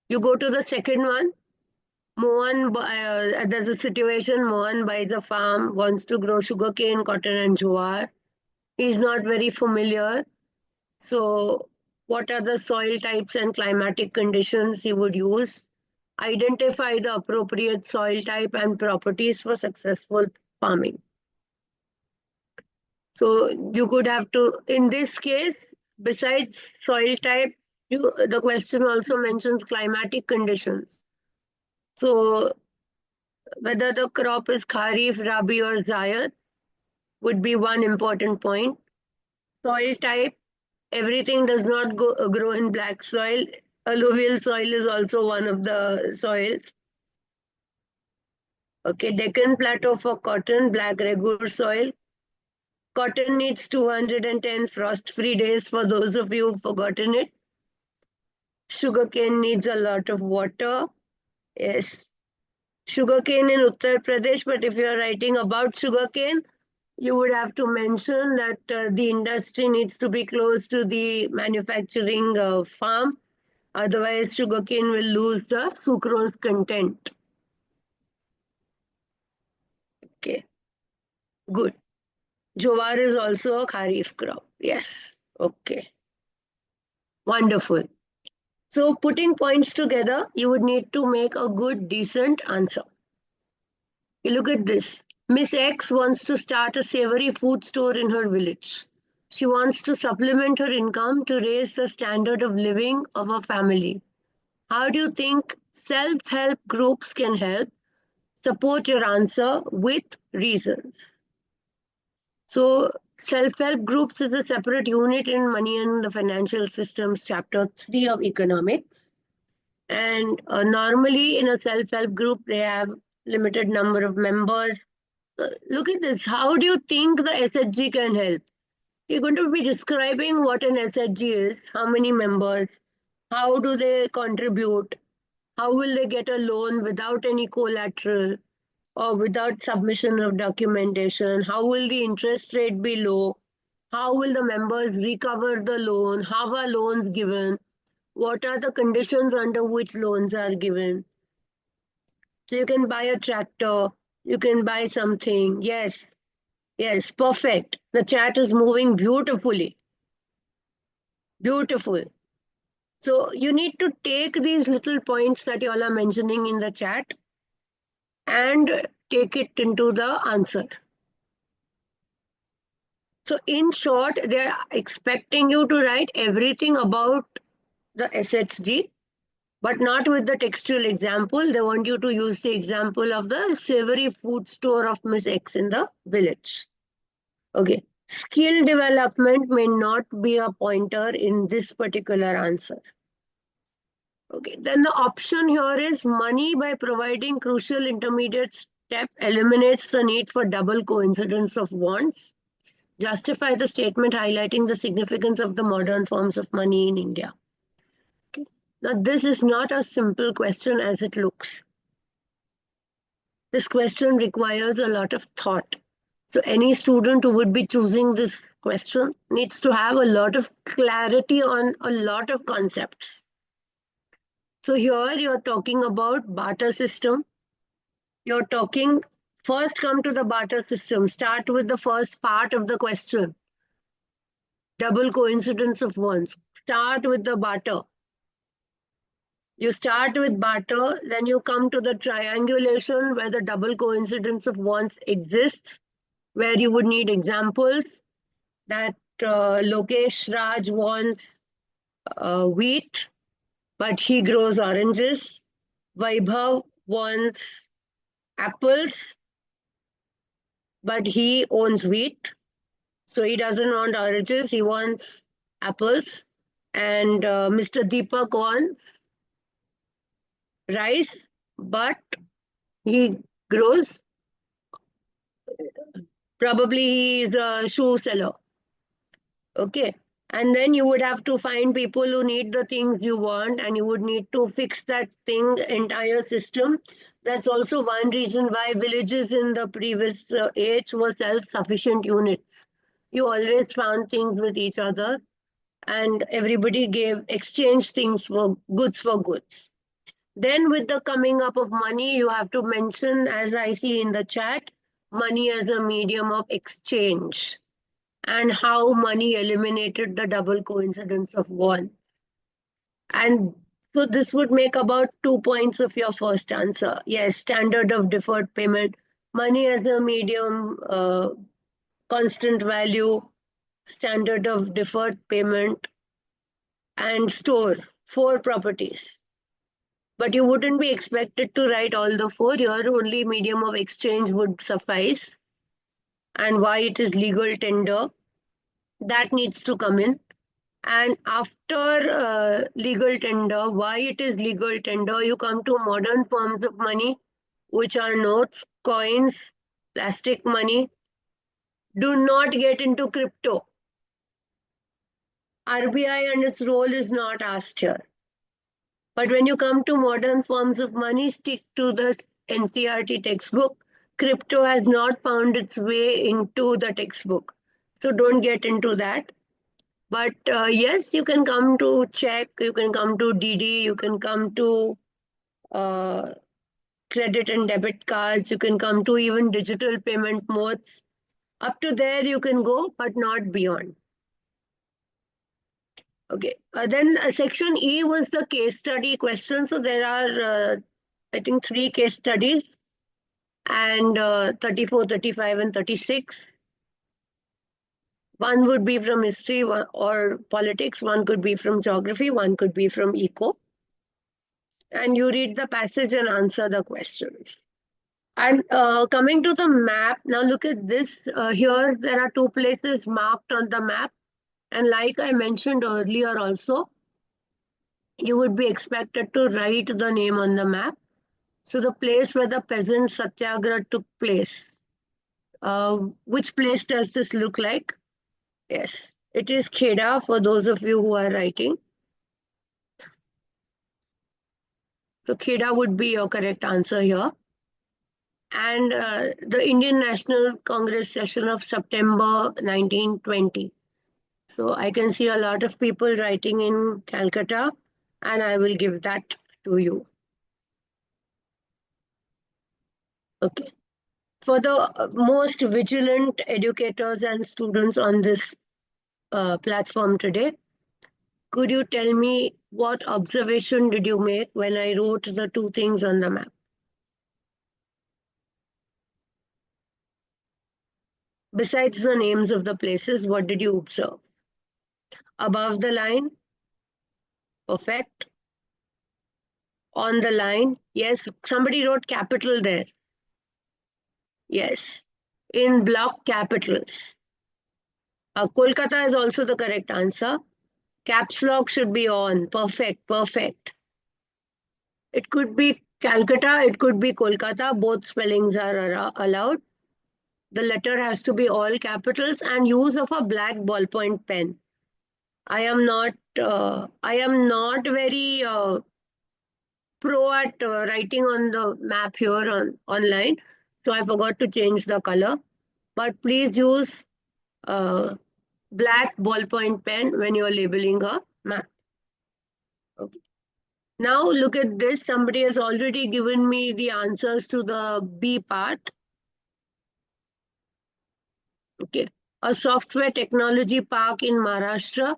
you go to the second one. Mohan, there's a situation, Mohan buys a farm, wants to grow sugarcane, cotton and jowar. He's not very familiar. So what are the soil types and climatic conditions he would use? Identify the appropriate soil type and properties for successful farming. So you could have to, in this case, besides soil type, the question also mentions climatic conditions. So whether the crop is Kharif, Rabi or Zaid would be one important point. Soil type, everything does not grow in black soil. Alluvial soil is also one of the soils. Okay, Deccan Plateau for cotton, black Regur soil. Cotton needs 210 frost-free days for those of you who've forgotten it. Sugarcane needs a lot of water. Yes. Sugarcane in Uttar Pradesh, but if you're writing about sugarcane, you would have to mention that the industry needs to be close to the manufacturing farm. Otherwise, sugarcane will lose the sucrose content. Okay, good. Jowar is also a Kharif crop. Yes, okay. Wonderful. So putting points together, you would need to make a good, decent answer. You look at this. Miss X wants to start a savory food store in her village. She wants to supplement her income to raise the standard of living of her family. How do you think self-help groups can help support your answer with reasons. So self-help groups is a separate unit in Money and the Financial Systems, Chapter 3 of Economics. And normally in a self-help group, they have limited number of members. Look at this. How do you think the SHG can help? You're going to be describing what an SHG is, how many members, how do they contribute, how will they get a loan without any collateral or without submission of documentation, how will the interest rate be low, how will the members recover the loan, how are loans given, what are the conditions under which loans are given. So you can buy a tractor, you can buy something. Yes, yes, perfect. The chat is moving beautifully. Beautiful. So you need to take these little points that you all are mentioning in the chat and take it into the answer. So in short, they are expecting you to write everything about the SHG, but not with the textual example. They want you to use the example of the savory food store of Miss X in the village. Okay. Skill development may not be a pointer in this particular answer. Okay. Then the option here is money by providing crucial intermediate step eliminates the need for double coincidence of wants. Justify the statement highlighting the significance of the modern forms of money in India. Okay. Now, this is not a simple question as it looks. This question requires a lot of thought. So any student who would be choosing this question needs to have a lot of clarity on a lot of concepts. So here you're talking about barter system. You're talking, first come to the barter system. Start with the first part of the question. Double coincidence of wants. Start with the barter. You start with barter, then you come to the triangulation where the double coincidence of wants exists, where you would need examples that Lokesh Raj wants wheat, but he grows oranges. Vaibhav wants apples, but he owns wheat. So he doesn't want oranges, he wants apples. And Mr. Deepak wants rice, but he grows, probably he is a shoe seller. Okay. And then you would have to find people who need the things you want, and you would need to fix that thing, entire system. That's also one reason why villages in the previous age were self-sufficient units. You always found things with each other, and everybody exchanged things for goods. Then with the coming up of money, you have to mention, as I see in the chat, money as a medium of exchange and how money eliminated the double coincidence of wants. And so this would make about 2 points of your first answer. Yes, standard of deferred payment, money as a medium, constant value, standard of deferred payment, and store, 4 properties. But you wouldn't be expected to write all the 4. Your only medium of exchange would suffice. And why it is legal tender, that needs to come in. And after legal tender, why it is legal tender, you come to modern forms of money, which are notes, coins, plastic money. Do not get into crypto. RBI and its role is not asked here. But when you come to modern forms of money, stick to the NCERT textbook. Crypto has not found its way into the textbook. So don't get into that. But yes, you can come to check, you can come to DD, you can come to credit and debit cards, you can come to even digital payment modes. Up to there you can go, but not beyond. Okay, then section E was the case study question. So there are, I think, 3 case studies, and 34, 35, and 36. One would be from history or politics, one could be from geography, one could be from eco. and you read the passage and answer the questions. And coming to the map, now look at this. Here there are two places marked on the map. And like I mentioned earlier also, you would be expected to write the name on the map. So the place where the peasant satyagraha took place. Which place does this look like? Yes, it is Kheda for those of you who are writing. So Kheda would be your correct answer here. And the Indian National Congress session of September 1920. So I can see a lot of people writing in Calcutta, and I will give that to you. Okay. For the most vigilant educators and students on this platform today, could you tell me what observation did you make when I wrote the two things on the map? Besides the names of the places, what did you observe? Above the line? Perfect. On the line? Yes, somebody wrote capital there. Yes, in block capitals. Kolkata is also the correct answer. Caps lock should be on. Perfect, perfect. It could be Calcutta, it could be Kolkata. Both spellings are allowed. The letter has to be all capitals and use of a black ballpoint pen. I am not very pro at writing on the map here online, so I forgot to change the color. But please use black ballpoint pen when you are labeling a map. Okay. Now look at this. Somebody has already given me the answers to the B part. Okay. A software technology park in Maharashtra.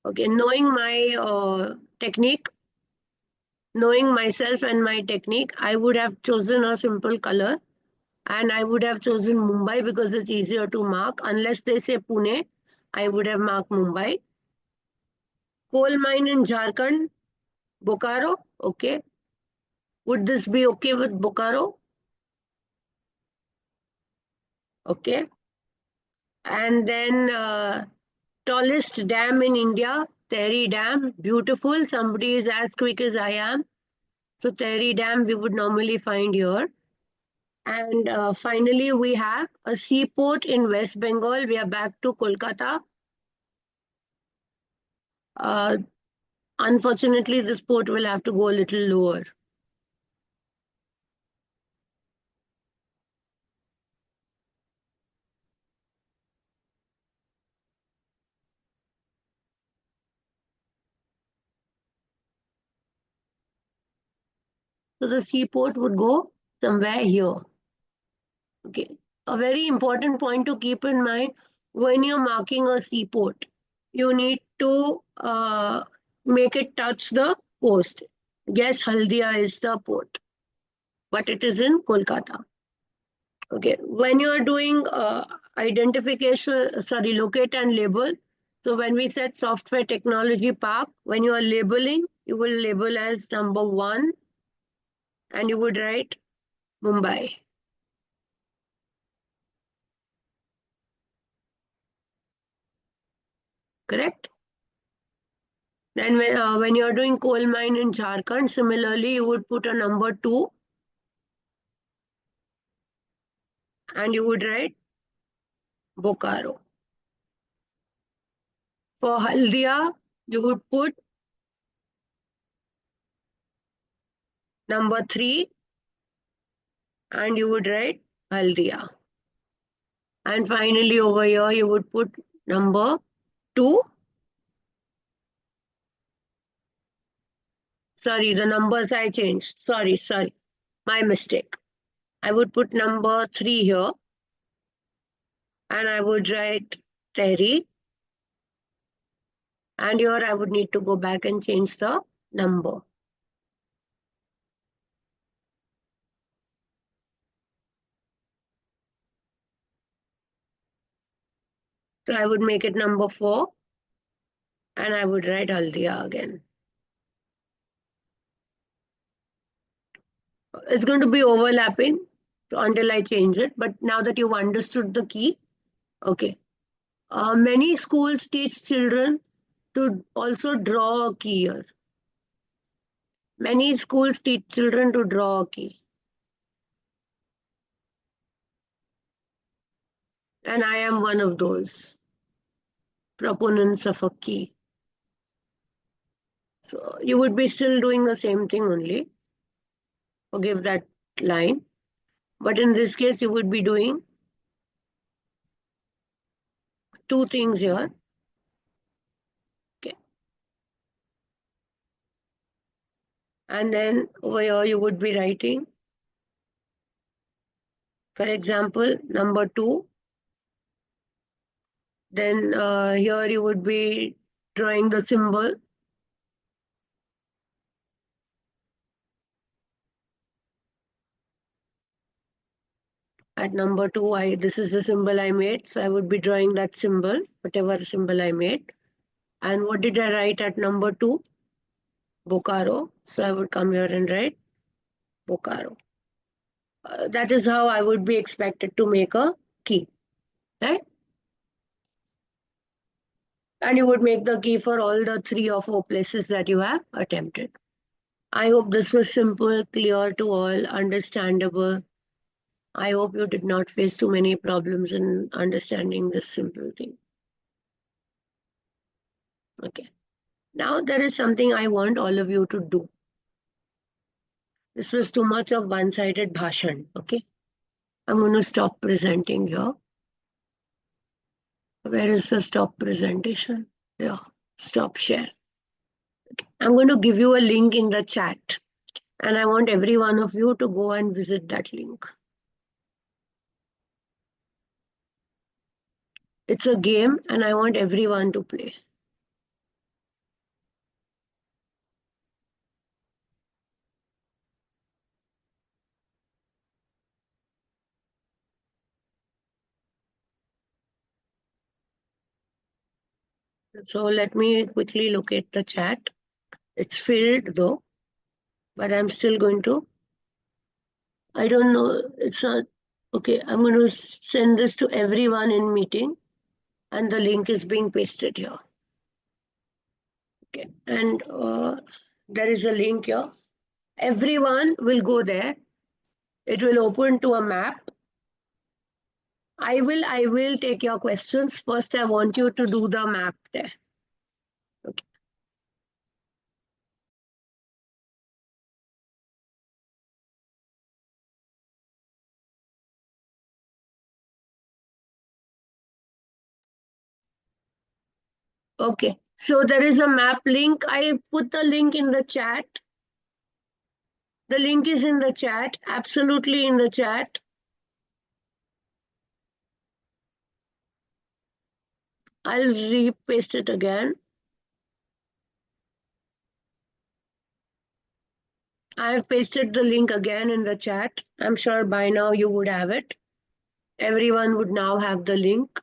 Okay. Knowing my technique, knowing myself and my technique, I would have chosen a simple color and I would have chosen Mumbai because it's easier to mark. Unless they say Pune, I would have marked Mumbai. Coal mine in Jharkhand, Bokaro. Okay. Would this be okay with Bokaro? Okay. And then tallest dam in India, Tehri Dam. Beautiful. Somebody is as quick as I am. So Tehri Dam we would normally find here. And finally, we have a seaport in West Bengal. We are back to Kolkata. Unfortunately, this port will have to go a little lower. So the seaport would go somewhere here. Okay. A very important point to keep in mind when you're marking a seaport, you need to make it touch the coast. Yes, Haldia is the port, but it is in Kolkata. Okay. When you are doing identification, locate and label. So when we said software technology park, when you are labeling, you will label as number 1 and you would write Mumbai. Correct? Then when you're doing coal mine in Jharkhand, similarly, you would put a number 2 and you would write Bokaro. For Haldia, you would put number 3 and you would write Haldia. And finally, over here, you would put number 2. Sorry, the numbers I changed. Sorry, my mistake. I would put number 3 here and I would write Tehri. And here I would need to go back and change the number. So I would make it number 4 and I would write Haldia again. It's going to be overlapping until I change it. But now that you've understood the key, okay. Many schools teach children to also draw a key here. Many schools teach children to draw a key. And I am one of those proponents of a key. So you would be still doing the same thing only. Forgive that line. But in this case, you would be doing two things here. Okay. And then over here, you would be writing, for example, number 2. Then here you would be drawing the symbol. At number 2, this is the symbol I made. So I would be drawing that symbol, whatever symbol I made. And what did I write at number 2? Bokaro. So I would come here and write Bokaro. That is how I would be expected to make a key, right? And you would make the key for all the 3 or 4 places that you have attempted. I hope this was simple, clear to all, understandable. I hope you did not face too many problems in understanding this simple thing. Okay. Now there is something I want all of you to do. This was too much of one-sided bhashan, okay? I'm going to stop presenting here. Where is the stop presentation? Yeah, stop share. Okay. I'm going to give you a link in the chat. And I want every one of you to go and visit that link. It's a game and I want everyone to play. So let me quickly locate the chat. It's filled though, but I'm still going to, I don't know, it's not, okay, I'm going to send this to everyone in meeting and the link is being pasted here. Okay, and there is a link here. Everyone will go there. It will open to a map. I will take your questions. First, I want you to do the map there. Okay. Okay, so there is a map link. I put the link in the chat. The link is in the chat, absolutely in the chat. I'll repaste it again. I've pasted the link again in the chat. I'm sure by now you would have it. Everyone would now have the link.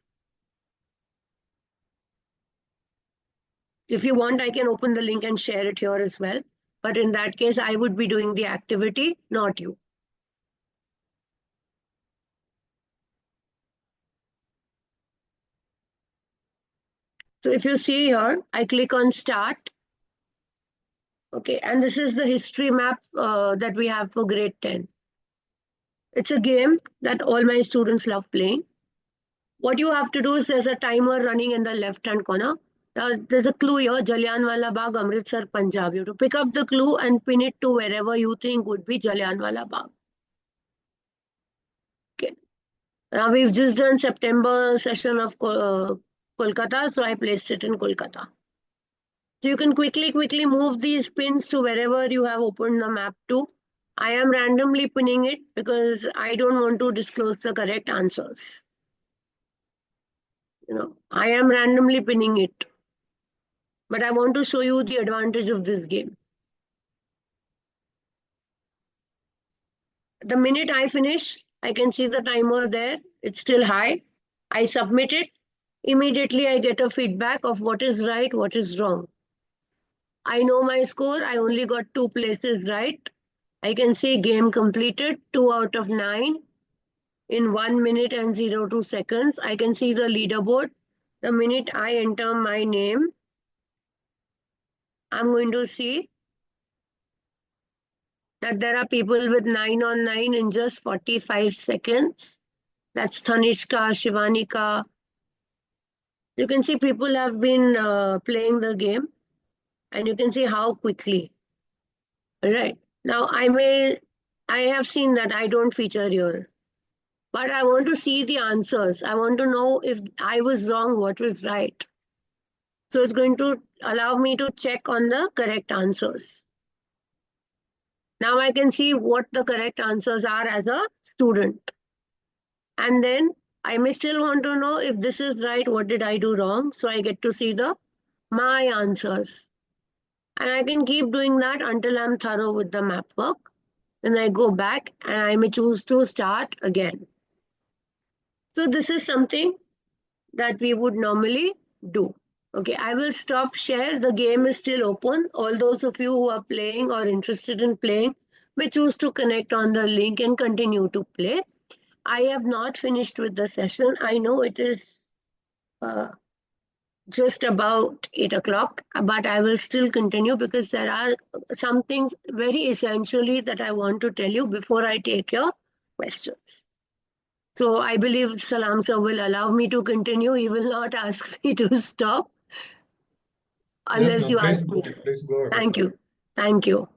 If you want, I can open the link and share it here as well. But in that case, I would be doing the activity, not you. So if you see here, I click on start. Okay, and this is the history map that we have for grade 10. It's a game that all my students love playing. What you have to do is there's a timer running in the left-hand corner. There's a clue here, Jallianwala Bagh, Amritsar, Punjab. You have to pick up the clue and pin it to wherever you think would be Jallianwala Bagh. Okay. Now we've just done September session of Kolkata, so I placed it in Kolkata. So you can quickly move these pins to wherever you have opened the map to. I am randomly pinning it because I don't want to disclose the correct answers. You know, I am randomly pinning it. But I want to show you the advantage of this game. The minute I finish, I can see the timer there. It's still high. I submit it. Immediately I get a feedback of what is right, what is wrong. I know my score. I only got 2 places right. I can see game completed, 2 out of 9 in 1 minute and 02 seconds. I can see the leaderboard. The minute I enter my name, I'm going to see that there are people with 9 on 9 in just 45 seconds. That's Tanishka, Shivanika. You can see people have been playing the game, and you can see how quickly. All right. Now, I have seen that I don't feature here, but I want to see the answers. I want to know if I was wrong, what was right. So it's going to allow me to check on the correct answers. Now I can see what the correct answers are as a student. And then I may still want to know if this is right, what did I do wrong? So I get to see my answers. And I can keep doing that until I'm thorough with the map work. Then I go back and I may choose to start again. So this is something that we would normally do. Okay, I will stop share. The game is still open. All those of you who are playing or interested in playing may choose to connect on the link and continue to play. I have not finished with the session. I know it is just about 8 o'clock, but I will still continue because there are some things very essentially that I want to tell you before I take your questions. So I believe Salam sir will allow me to continue. He will not ask me to stop unless Yes, you ma'am. ask me. Please go ahead. Thank you. Thank you.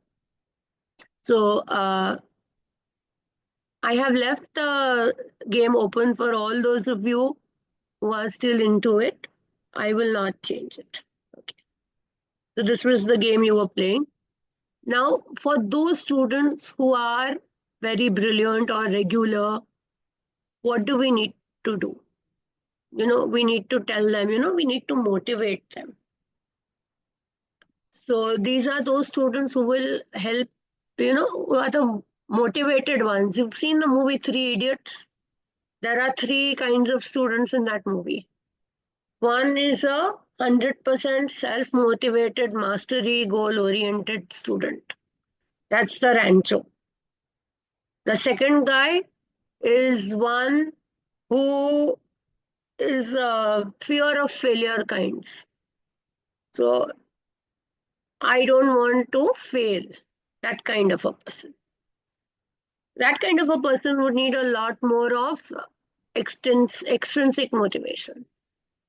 So I have left the game open for all those of you who are still into it. I will not change it. Okay. So this was the game you were playing. Now, for those students who are very brilliant or regular, what do we need to do? We need to tell them, we need to motivate them. So these are those students who will help, who are the motivated ones. You've seen the movie Three Idiots. There are 3 kinds of students in that movie. One is a 100% self-motivated, mastery, goal-oriented student. That's the Rancho. The second guy is one who is fear of failure kinds. So I don't want to fail. That kind of a person. That kind of a person would need a lot more of extrinsic motivation.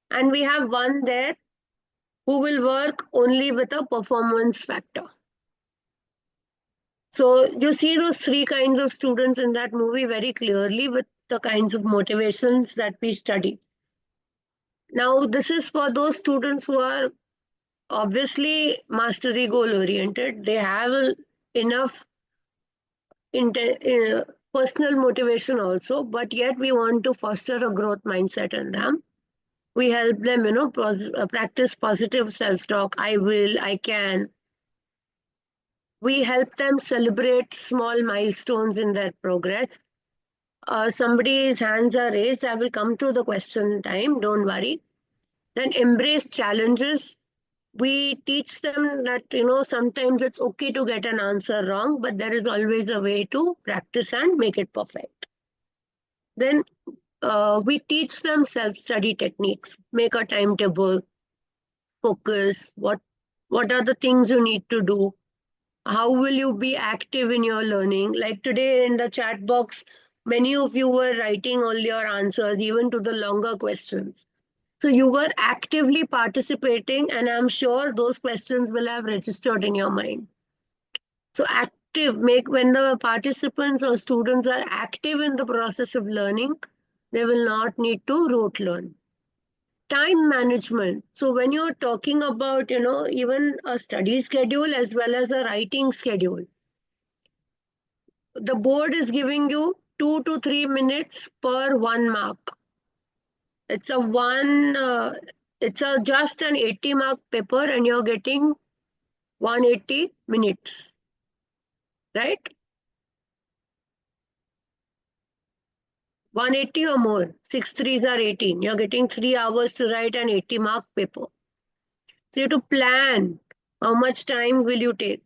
And we have one there who will work only with a performance factor. So you see those 3 kinds of students in that movie very clearly with the kinds of motivations that we study. Now, this is for those students who are obviously mastery goal oriented. They have enough personal motivation also, but yet we want to foster a growth mindset in them. We help them, practice positive self-talk. I will, I can. We help them celebrate small milestones in their progress. Somebody's hands are raised. I will come to the question time. Don't worry. Then embrace challenges. We teach them that, sometimes it's okay to get an answer wrong, but there is always a way to practice and make it perfect. Then we teach them self-study techniques, make a timetable, focus, what are the things you need to do, how will you be active in your learning. Like today in the chat box, many of you were writing all your answers, even to the longer questions. So you were actively participating, and I'm sure those questions will have registered in your mind. So when the participants or students are active in the process of learning, they will not need to rote learn. Time management. So when you're talking about, even a study schedule as well as a writing schedule, the board is giving you 2 to 3 minutes per 1 mark. It's just an 80 mark paper and you're getting 180 minutes, right? 180 or more, 6 3s are 18. You're getting 3 hours to write an 80 mark paper. So you have to plan how much time will you take.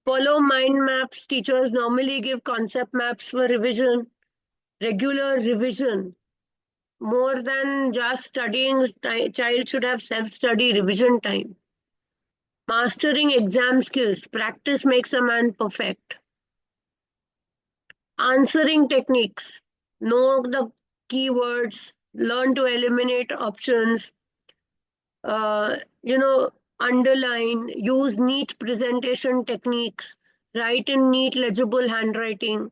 Follow mind maps. Teachers normally give concept maps for revision, regular revision. More than just studying, child should have self-study revision time. Mastering exam skills. Practice makes a man perfect. Answering techniques. Know the keywords. Learn to eliminate options. Underline. Use neat presentation techniques. Write in neat, legible handwriting.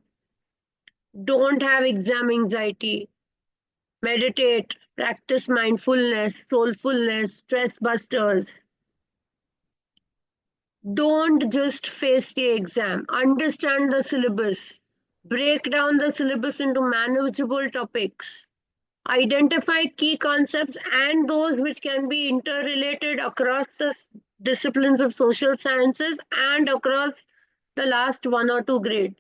Don't have exam anxiety. Meditate. Practice mindfulness, soulfulness, stress busters. Don't just face the exam. Understand the syllabus. Break down the syllabus into manageable topics. Identify key concepts and those which can be interrelated across the disciplines of social sciences and across the last 1 or 2 grades.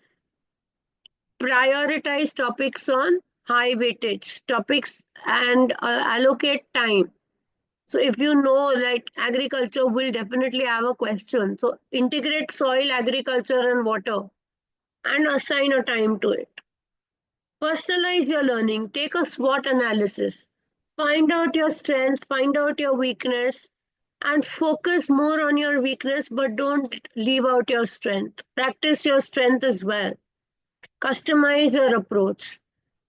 Prioritize topics on high weightage topics and allocate time. So if you know, like agriculture will definitely have a question. So integrate soil, agriculture and water and assign a time to it. Personalize your learning. Take a SWOT analysis. Find out your strength, find out your weakness and focus more on your weakness, but don't leave out your strength. Practice your strength as well. Customize your approach.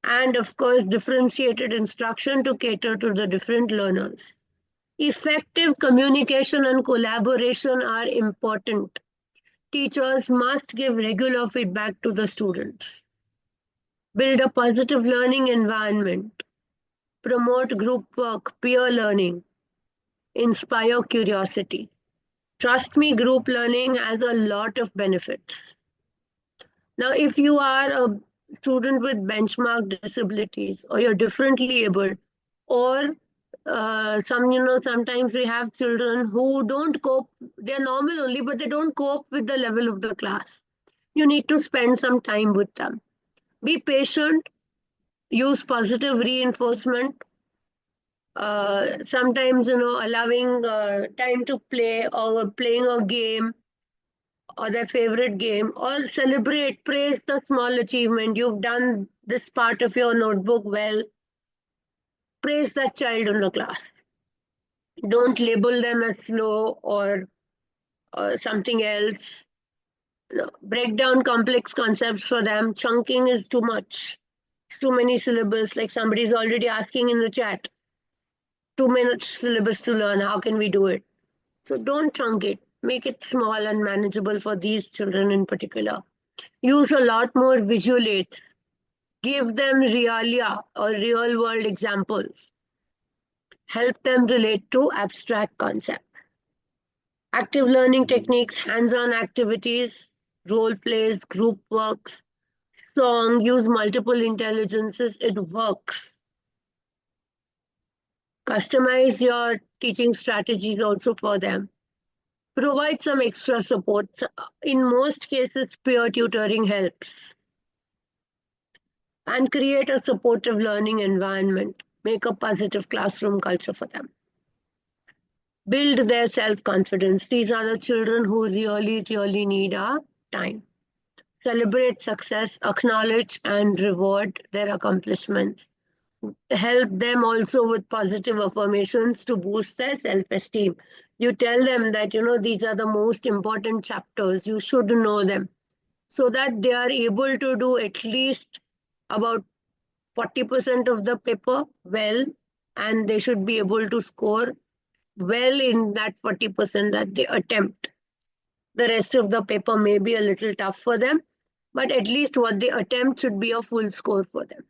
And of course, differentiated instruction to cater to the different learners. Effective communication and collaboration are important. Teachers must give regular feedback to the students. Build a positive learning environment. Promote group work, peer learning. Inspire curiosity. Trust me, group learning has a lot of benefits. Now, if you are a student with benchmark disabilities or you're differently able, or sometimes we have children who don't cope, they're normal only, but they don't cope with the level of the class. You need to spend some time with them. Be patient, use positive reinforcement. Sometimes, allowing time to play or playing a game or their favorite game, or celebrate, praise the small achievement. You've done this part of your notebook well. Praise that child in the class. Don't label them as slow or something else. Break down complex concepts for them. Chunking is too much. It's too many syllables, like somebody's already asking in the chat. 2 minutes syllabus to learn. How can we do it? So don't chunk it. Make it small and manageable for these children in particular. Use a lot more visual aids. Give them realia or real world examples. Help them relate to abstract concepts. Active learning techniques, hands-on activities, role plays, group works, song, use multiple intelligences, it works. Customize your teaching strategies also for them. Provide some extra support. In most cases, peer tutoring helps. And create a supportive learning environment. Make a positive classroom culture for them. Build their self-confidence. These are the children who really, really need our time. Celebrate success, acknowledge and reward their accomplishments. Help them also with positive affirmations to boost their self-esteem. You tell them that, these are the most important chapters. You should know them so that they are able to do at least about 40% of the paper well, and they should be able to score well in that 40% that they attempt. The rest of the paper may be a little tough for them, but at least what they attempt should be a full score for them.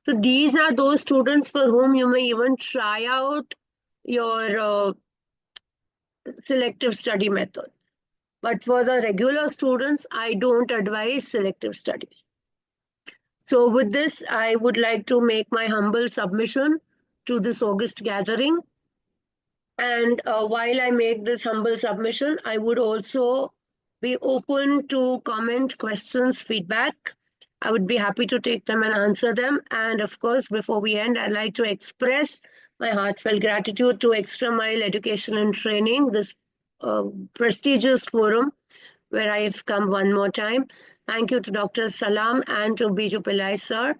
So these are those students for whom you may even try out your selective study methods. But for the regular students, I don't advise selective study. So with this, I would like to make my humble submission to this August gathering. And while I make this humble submission, I would also be open to comment, questions, feedback. I would be happy to take them and answer them. And of course, before we end, I'd like to express my heartfelt gratitude to Extra Mile Education and Training, this prestigious forum, where I've come one more time. Thank you to Dr. Salam and to Biju Pillai sir.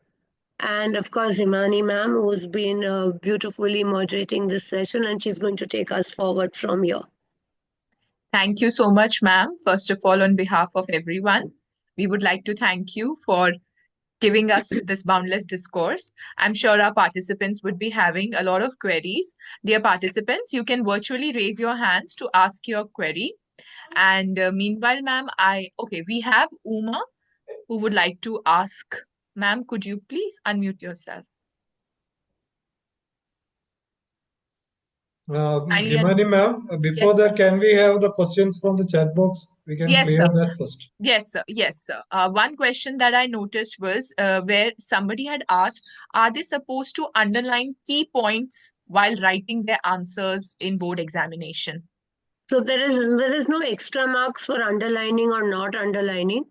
And of course, Imani ma'am, who's been beautifully moderating this session, and she's going to take us forward from here. Thank you so much, ma'am. First of all, on behalf of everyone, we would like to thank you for giving us this boundless discourse. I'm sure our participants would be having a lot of queries. Dear participants, you can virtually raise your hands to ask your query. And meanwhile, ma'am, we have Uma who would like to ask. Ma'am, could you please unmute yourself? Kindly Himani ma'am, before Yes, that, can we have the questions from the chat box? We can Yes, clear sir. that first. Yes, sir. Yes, sir. One question that I noticed was where somebody had asked, are they supposed to underline key points while writing their answers in board examination? So there is no extra marks for underlining or not underlining.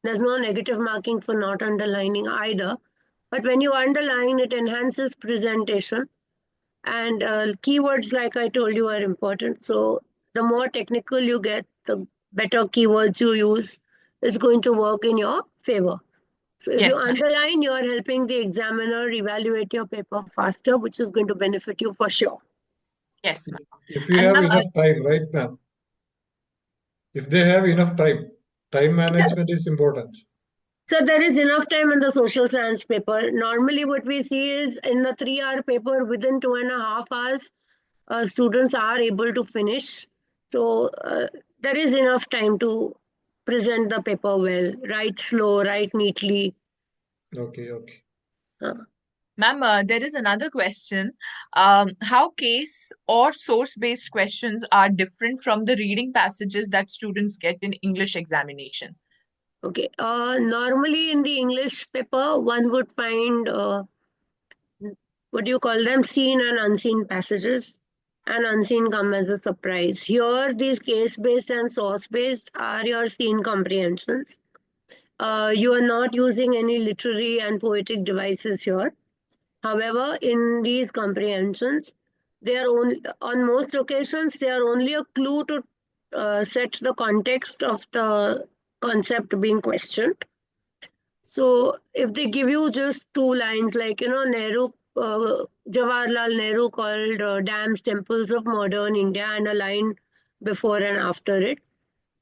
There's no negative marking for not underlining either. But when you underline, it enhances presentation. And keywords, like I told you, are important. So the more technical you get, the better keywords you use is going to work in your favor. So if you Yes, ma'am. underline, you are helping the examiner evaluate your paper faster, which is going to benefit you for sure. Yes, ma'am. If you And have ma'am, enough time, right, ma'am? If they have enough time management is important. So there is enough time in the social science paper. Normally what we see is in the 3-hour paper, within 2.5 hours, students are able to finish. So there is enough time to present the paper well, write slow, write neatly. Okay. Ma'am, there is another question. How case or source-based questions are different from the reading passages that students get in English examination? Okay. Normally in the English paper, one would find, what do you call them, seen and unseen passages. And unseen come as a surprise. Here, these case-based and source-based are your seen comprehensions. You are not using any literary and poetic devices here. However, in these comprehensions, they are only, on most occasions, they are only a clue to set the context of the concept being questioned. So if they give you just 2 lines, like, Jawaharlal Nehru called dams temples of modern India, and a line before and after it,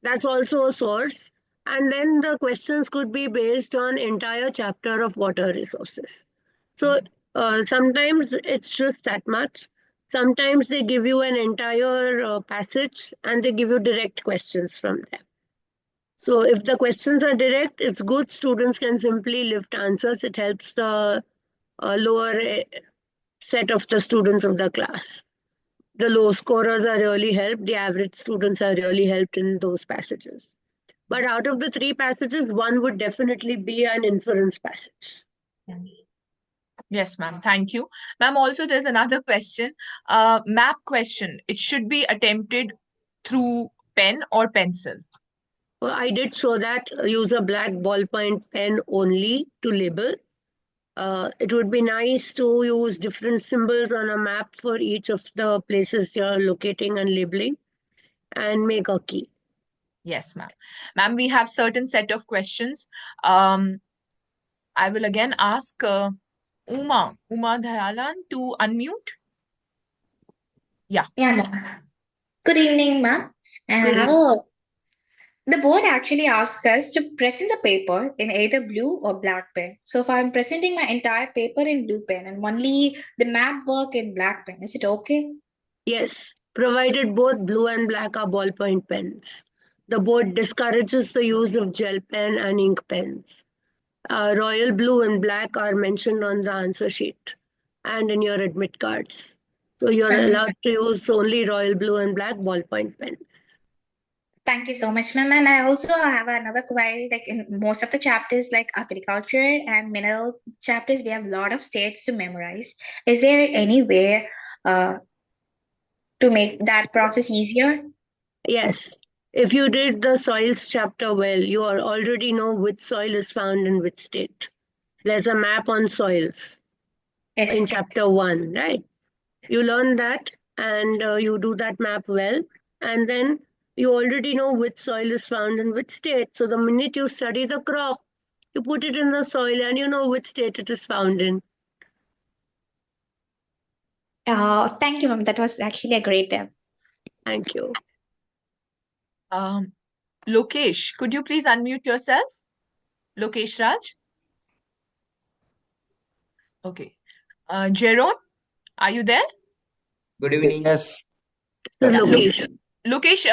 that's also a source. And then the questions could be based on entire chapter of water resources. So sometimes it's just that much. Sometimes they give you an entire passage and they give you direct questions from them. So if the questions are direct, it's good. Students can simply lift answers. It helps the lower set of the students of the class. The low scorers are really helped. The average students are really helped in those passages. But out of the 3 passages, one would definitely be an inference passage. Yes, ma'am. Thank you. Ma'am, also there's another question. Map question. It should be attempted through pen or pencil. Well, I did show that. Use a black ballpoint pen only to label. It would be nice to use different symbols on a map for each of the places you're locating and labeling, and make a key. Yes, ma'am. Ma'am, we have certain set of questions. I will again ask Uma Dayalan to unmute. Yeah, ma'am. Good evening, ma'am. Good The board actually asks us to present the paper in either blue or black pen. So if I'm presenting my entire paper in blue pen and only the map work in black pen, is it okay? Yes, provided both blue and black are ballpoint pens. The board discourages the use of gel pen and ink pens. Royal blue and black are mentioned on the answer sheet and in your admit cards. So you're allowed to use only royal blue and black ballpoint pens. Thank you so much, ma'am. And I also have another query. Like in most of the chapters, like agriculture and mineral chapters, we have a lot of states to memorize. Is there any way to make that process easier? Yes. If you did the soils chapter well, you already know which soil is found in which state. There's a map on soils in chapter 1, right? You learn that and you do that map well. And then You already know which soil is found in which state. So the minute you study the crop, you put it in the soil and you know which state it is found in. Thank you, ma'am. That was actually a great tip. Thank you. Lokesh, could you please unmute yourself? Lokesh Raj? Okay. Jeroen, are you there? Good evening. Yes. This is Yeah, Lokesh. Lokesh,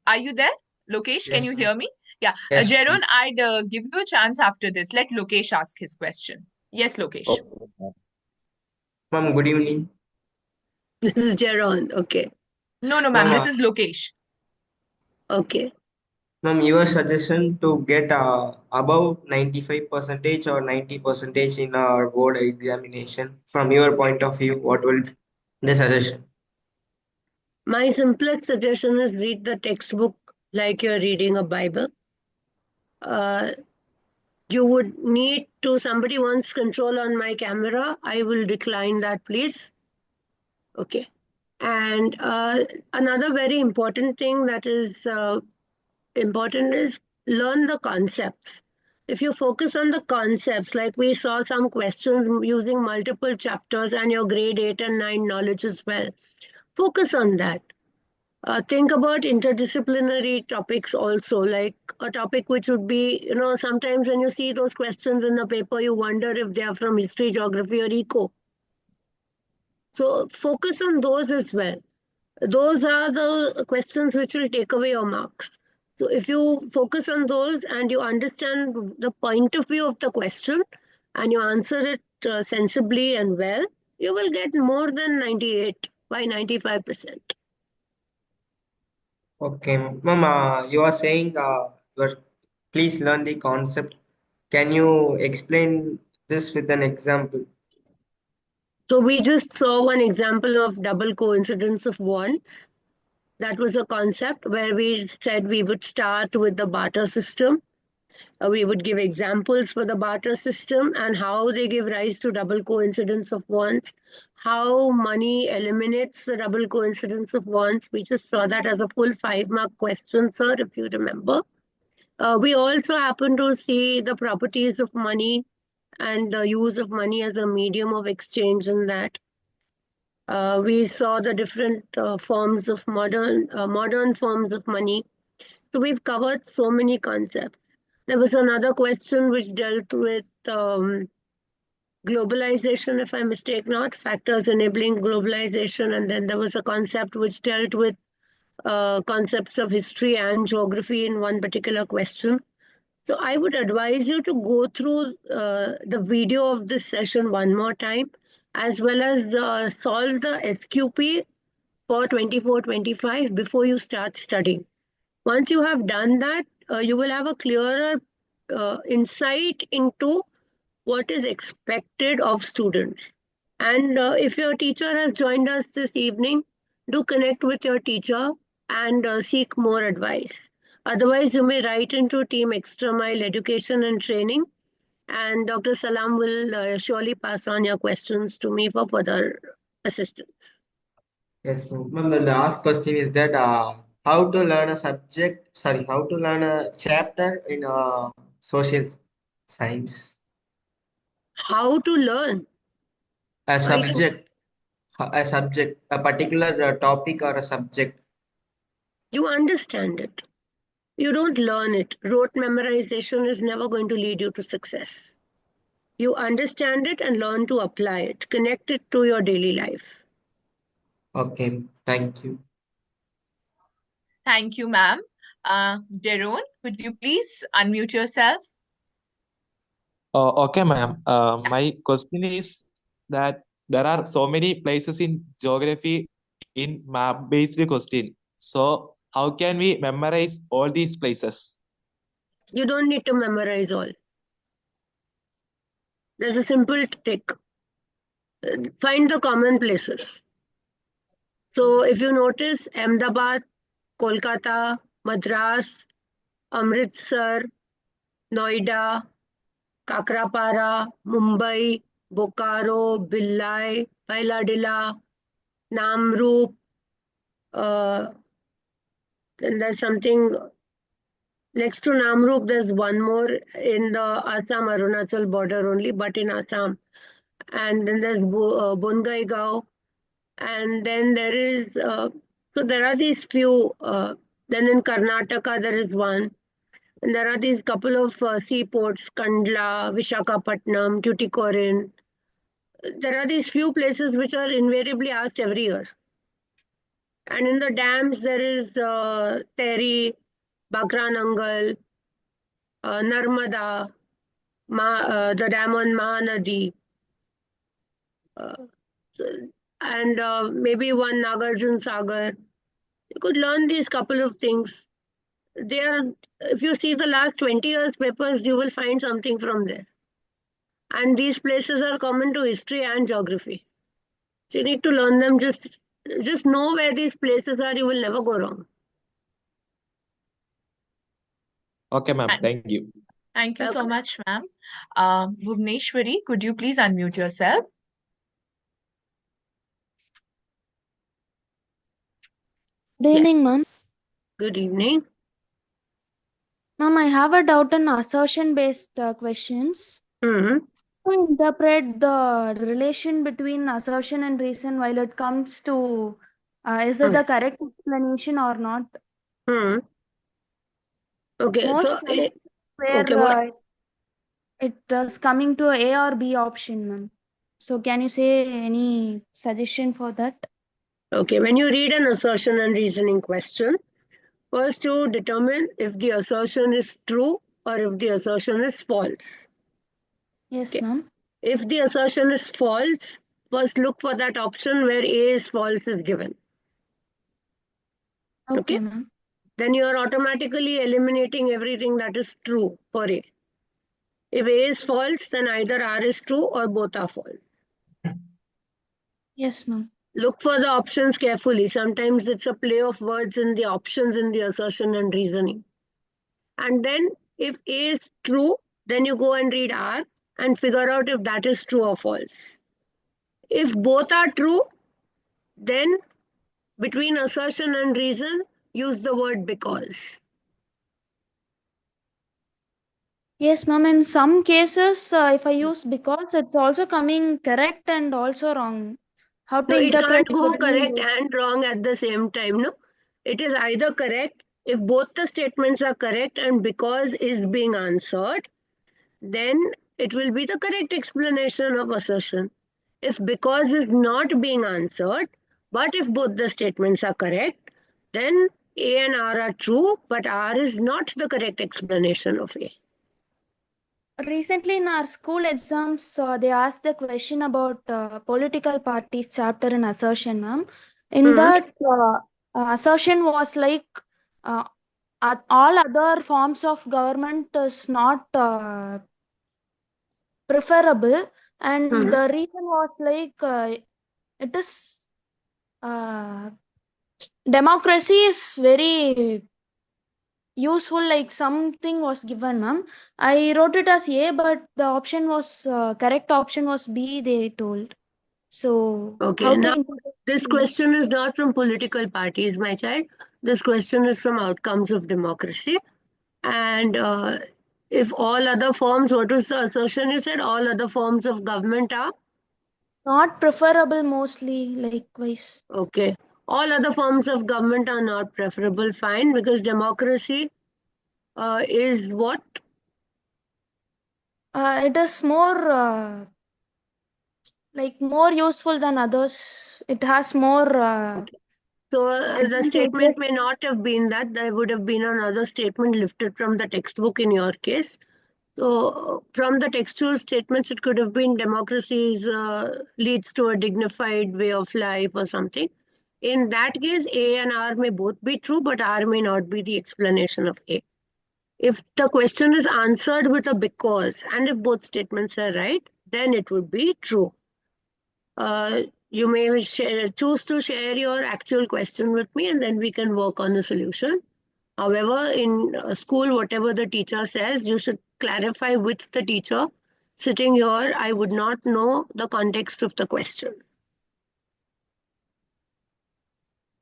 are you there? Lokesh, can Yes, you ma'am. hear me? Yeah. Yes, Jeroen, I'd give you a chance after this. Let Lokesh ask his question. Yes, Lokesh. Okay. ma'am. Good evening. This is Jeroen. Okay. No, ma'am, Ma'am, this is Lokesh. Okay. ma'am, your suggestion to get above 95 percentage or 90 percentage in our board examination, from your point of view, what will the suggestion? My simplest suggestion is read the textbook like you're reading a Bible. You would need to, somebody wants control on my camera. I will decline that, please. Okay. And another very important thing that is important is learn the concepts. If you focus on the concepts, like we saw some questions using multiple chapters and your grade 8 and 9 knowledge as well, focus on that. Think about interdisciplinary topics also, like a topic which would be, sometimes when you see those questions in the paper, you wonder if they are from history, geography, or eco. So focus on those as well. Those are the questions which will take away your marks. So if you focus on those and you understand the point of view of the question and you answer it sensibly and well, you will get more than 98 by 95%. Okay, ma'am, you are saying please learn the concept. Can you explain this with an example? So we just saw one example of double coincidence of wants. That was a concept where we said we would start with the barter system. We would give examples for the barter system and how they give rise to double coincidence of wants, how money eliminates the double coincidence of wants. We just saw that as a full 5-mark question, sir, if you remember. We also happen to see the properties of money and the use of money as a medium of exchange in that. We saw the different forms of modern forms of money. So we've covered so many concepts. There was another question which dealt with globalization, if I mistake not, factors enabling globalization. And then there was a concept which dealt with concepts of history and geography in one particular question. So I would advise you to go through the video of this session one more time, as well as solve the SQP for 24-25 before you start studying. Once you have done that, you will have a clearer insight into what is expected of students. And if your teacher has joined us this evening, do connect with your teacher and seek more advice. Otherwise, you may write into Team Extra Mile Education and Training, and Dr. Salam will surely pass on your questions to me for further assistance. Yes, ma'am. The last question is that how to learn how to learn a chapter in social science? How to learn? A subject, a particular topic or a subject. You understand it. You don't learn it. Rote memorization is never going to lead you to success. You understand it and learn to apply it. Connect it to your daily life. Okay, thank you. Thank you, ma'am. Jeroen, would you please unmute yourself? Okay, ma'am. My question is that there are so many places in geography in map-based question. So how can we memorize all these places? You don't need to memorize all. There's a simple trick. Find the common places. So if you notice, Ahmedabad, Kolkata, Madras, Amritsar, Noida, Kakrapara, Mumbai, Bokaro, Billai, Bailadila, Namrup, Then there's something next to Namrup, there's one more in the Assam Arunachal border only, but in Assam. And then there's Bongaigaon. And then there is, so there are these few, then in Karnataka there is one. And there are these couple of seaports, Kandla, Vishakhapatnam, Tuticorin. There are these few places which are invariably asked every year. And in the dams, there is Teri, Bakranangal, Narmada, the dam on Mahanadi, and maybe one Nagarjun Sagar. You could learn these couple of things. They are, if you see the last 20 years papers, you will find something from there. And these places are common to history and geography. So you need to learn them. Just know where these places are. You will never go wrong. Okay, ma'am. Thank Thank you. Thank you so Okay. much, ma'am. Bhuvneshwari, could you please unmute yourself? Good Yes. evening, ma'am. Good evening. Ma'am, I have a doubt on assertion-based questions. Hmm. To interpret the relation between assertion and reason while it comes to is it the correct explanation or not? Hmm. Okay. Most So, times where okay. What? it is coming to A or B option, ma'am. So can you say any suggestion for that? Okay. When you read an assertion and reasoning question, first you determine if the assertion is true or if the assertion is false. Yes, Okay. ma'am. If the assertion is false, first look for that option where A is false is given. Okay, Okay. ma'am. Then you are automatically eliminating everything that is true for A. If A is false, then either R is true or both are false. Yes, ma'am. Look for the options carefully. Sometimes it's a play of words in the options in the assertion and reasoning. And then if A is true, then you go and read R and figure out if that is true or false. If both are true, then between assertion and reason, use the word because. Yes, ma'am. In some cases, if I use because, it's also coming correct and also wrong. How to No, it interpret can't go between correct and wrong at the same time. No, it is either correct. If both the statements are correct and because is being answered, then it will be the correct explanation of assertion. If because is not being answered, but if both the statements are correct, then A and R are true, but R is not the correct explanation of A. Recently in our school exams, they asked the question about political parties chapter in assertion, ma'am. In that assertion was like all other forms of government is not preferable, and the reason was like it is democracy is very useful, like something was given, ma'am. I wrote it as A, but the option was correct option was B, they told. So Okay, how to now interpret this question is not from political parties, my child. This question is from outcomes of democracy. And if all other forms, what was the assertion you said? All other forms of government are? not preferable mostly, likewise. Okay. All other forms of government are not preferable, fine, because democracy is what? It is more like more useful than others. It has more Okay. So the statement may not have been that. There would have been another statement lifted from the textbook in your case. So from the textual statements, it could have been democracy leads to a dignified way of life or something. In that case, A and R may both be true, but R may not be the explanation of A. If the question is answered with a because, and if both statements are right, then it would be true. You may choose to share your actual question with me, and then we can work on a solution. However, in school, whatever the teacher says, you should clarify with the teacher. Sitting here, I would not know the context of the question.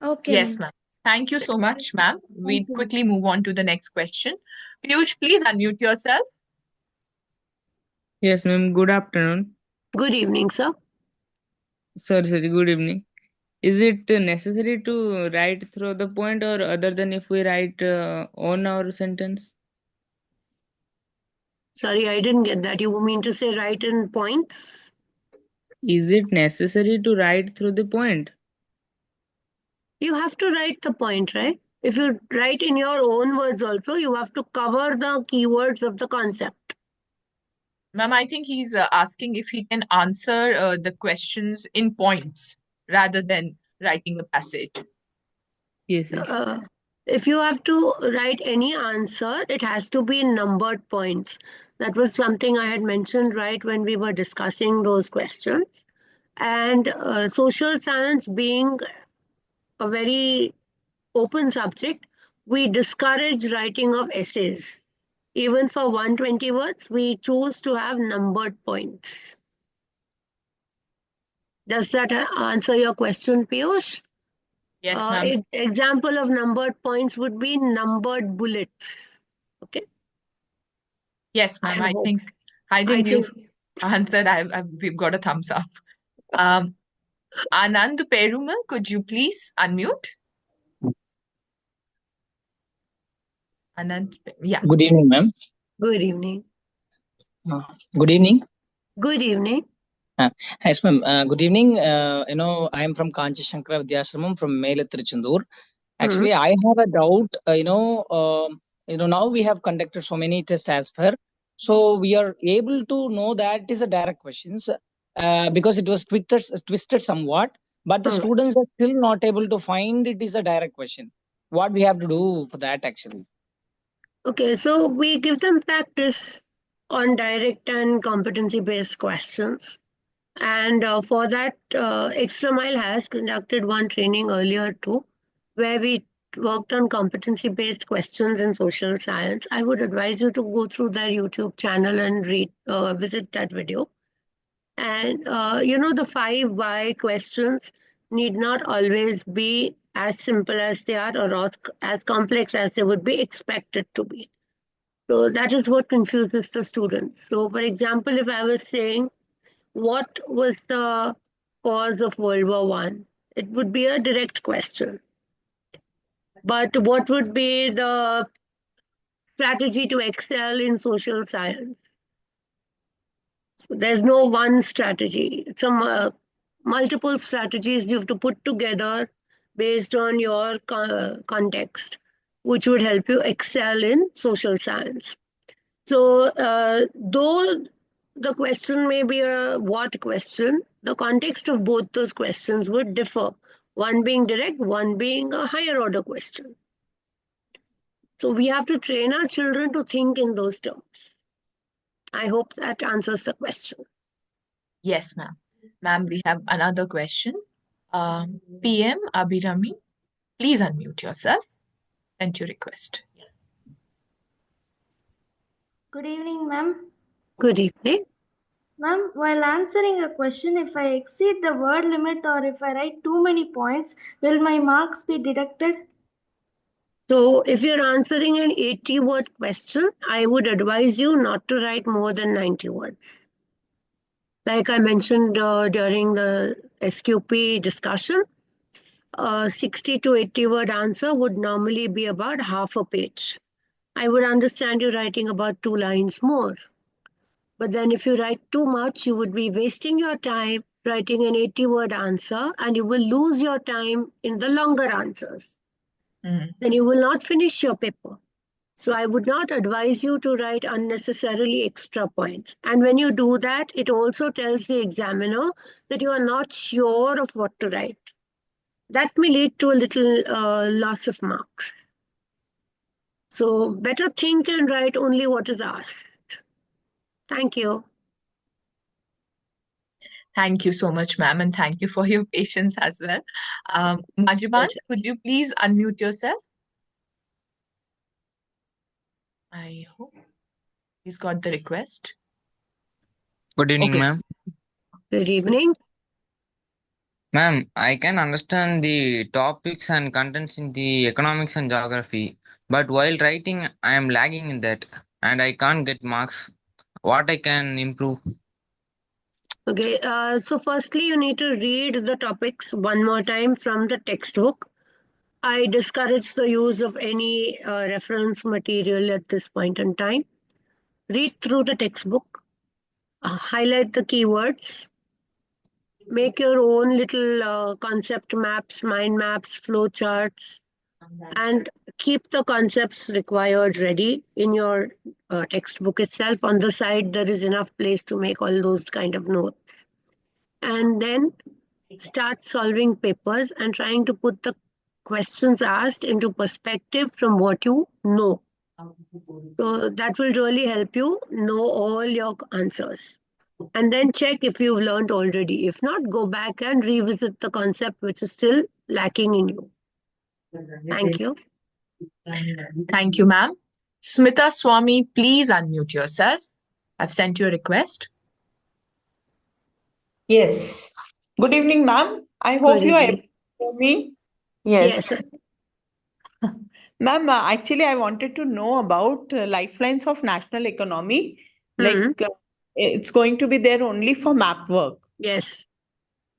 Okay, Yes, ma'am. ma'am. Thank you so much, ma'am. We'll you. quickly move on to the next question. Piyush, please unmute yourself. Yes, ma'am. Good afternoon. Good evening, sir. Sorry, good evening. Is it necessary to write through the point or other than if we write on our sentence? Sorry, I didn't get that. You mean to say write in points? Is it necessary to write through the point? You have to write the point, right? If you write in your own words also, you have to cover the keywords of the concept. Ma'am, I think he's asking if he can answer the questions in points rather than writing a passage. Yes. If you have to write any answer, it has to be in numbered points. That was something I had mentioned right when we were discussing those questions. And social science being a very open subject, we discourage writing of essays. Even for 120 words, we choose to have numbered points. Does that answer your question, Piyush? Yes, ma'am. Example of numbered points would be numbered bullets. Okay. Yes, ma'am. I think you've answered. We've got a thumbs up. Anand Perumal, could you please unmute? Anand, yeah. Good evening, ma'am. Good evening. Good evening. Good evening. Yes, ma'am. Good evening. I am from Kanchi Shankara Vidyashramam from Mele Tiruchendur. Actually, I have a doubt. Now we have conducted so many tests as per, so we are able to know that it is a direct questions because it was twisted somewhat, but the students are still not able to find it is a direct question. What we have to do for that actually? Okay, so we give them practice on direct and competency-based questions. And for that, Extra Mile has conducted one training earlier too, where we worked on competency-based questions in social science. I would advise you to go through their YouTube channel and visit that video. And the 5 why questions need not always be as simple as they are or as complex as they would be expected to be. So that is what confuses the students. So, for example, if I was saying, what was the cause of World War I? It would be a direct question. But what would be the strategy to excel in social science? So there's no one strategy. Some multiple strategies you have to put together based on your context, which would help you excel in social science. So though the question may be a what question, the context of both those questions would differ. One being direct, one being a higher order question. So we have to train our children to think in those terms. I hope that answers the question. Yes, ma'am. Ma'am, we have another question. PM Abhirami, please unmute yourself and your request. Good evening, ma'am. Good evening. Ma'am, while answering a question, if I exceed the word limit or if I write too many points, will my marks be deducted? So if you're answering an 80-word question, I would advise you not to write more than 90 words. Like I mentioned during the SQP discussion, a 60 to 80-word answer would normally be about half a page. I would understand you writing about 2 lines more. But then if you write too much, you would be wasting your time writing an 80-word answer and you will lose your time in the longer answers. Then you will not finish your paper. So I would not advise you to write unnecessarily extra points. And when you do that, it also tells the examiner that you are not sure of what to write. That may lead to a little loss of marks. So better think and write only what is asked. Thank you. Thank you so much, ma'am, and thank you for your patience as well. Majban, could you please unmute yourself? I hope he's got the request. Good evening, ma'am. Good evening. Ma'am, I can understand the topics and contents in the economics and geography, but while writing, I am lagging in that and I can't get marks. What I can improve? Okay, so firstly, you need to read the topics one more time from the textbook. I discourage the use of any reference material at this point in time. Read through the textbook, highlight the keywords, make your own little concept maps, mind maps, flow charts, and keep the concepts required ready in your textbook itself. On the side, there is enough place to make all those kind of notes. And then start solving papers and trying to put the questions asked into perspective from what you know. So that will really help you know all your answers. And then check if you've learned already. If not, go back and revisit the concept which is still lacking in you. Thank you. Thank you, ma'am. Smita Swami, please unmute yourself. I've sent you a request. Yes. Good evening, ma'am. I hope you are able to hear me. Yes. Yes. Ma'am, actually, I wanted to know about lifelines of national economy. Like, it's going to be there only for map work. Yes.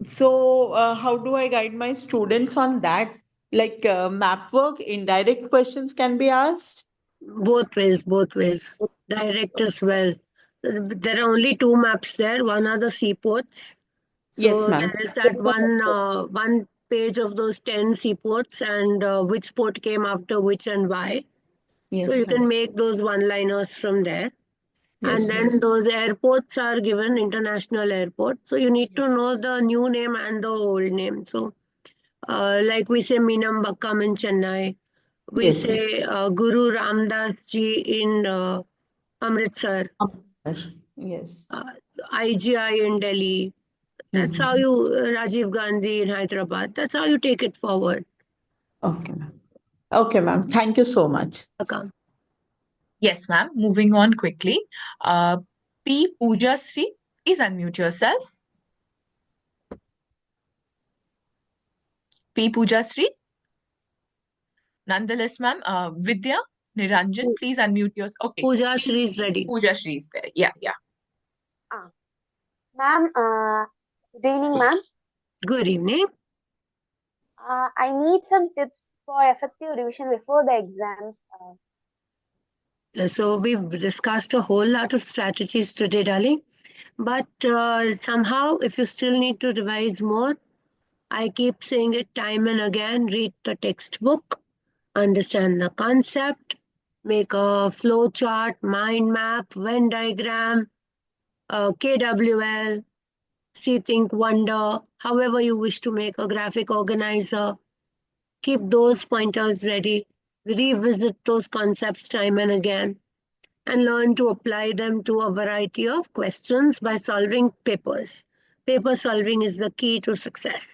So, how do I guide my students on that? Like, map work, indirect questions can be asked? Both ways, both ways. Direct as well. There are only two maps there. One are the seaports. Yes, So ma'am. there is that one page of those 10 seaports and which port came after which and why. Yes, So you ma'am. can make those one-liners from there. Yes, And then ma'am. those airports are given international airports. So you need to know the new name and the old name. So like we say Meenambakkam in Chennai. We Yes, say Guru Ramdas Ji in Amritsar. Yes. IGI in Delhi. That's how you, Rajiv Gandhi in Hyderabad. That's how you take it forward. Okay, ma'am. Okay, ma'am. Thank you so much. Welcome. Yes, ma'am. Moving on quickly. P. Pooja Sri, please unmute yourself. P. Pooja Sri. Nonetheless, ma'am, Vidya Niranjan, please unmute yourself. Okay. Pooja Shri is ready. Pooja Shri is there. Yeah. Ma'am, good evening, ma'am. Good evening. I need some tips for effective revision before the exams. So we've discussed a whole lot of strategies today, darling. But somehow, if you still need to revise more, I keep saying it time and again, read the textbook, understand the concept, make a flow chart, mind map, Venn diagram, KWL, see, think, wonder, however you wish to make a graphic organizer. Keep those pointers ready, revisit those concepts time and again, and learn to apply them to a variety of questions by solving papers. Paper solving is the key to success.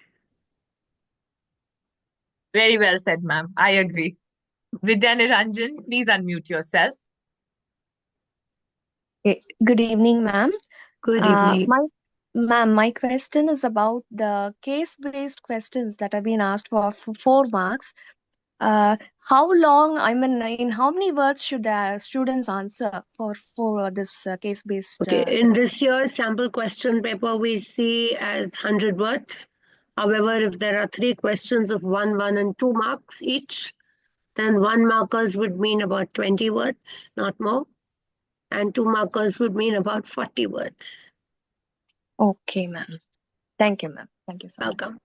Very well said, ma'am. I agree. Vidya Niranjan, please unmute yourself. Good evening, ma'am. Good evening. My question is about the case-based questions that have been asked for 4 marks. How long, in how many words should the students answer for this case-based? Okay, in this year's sample question paper, we see as 100 words. However, if there are 3 questions of 1, 1 and 2 marks each, then 1 markers would mean about 20 words, not more. And 2 markers would mean about 40 words. Okay, ma'am. Thank you, ma'am. Thank you so much. Welcome.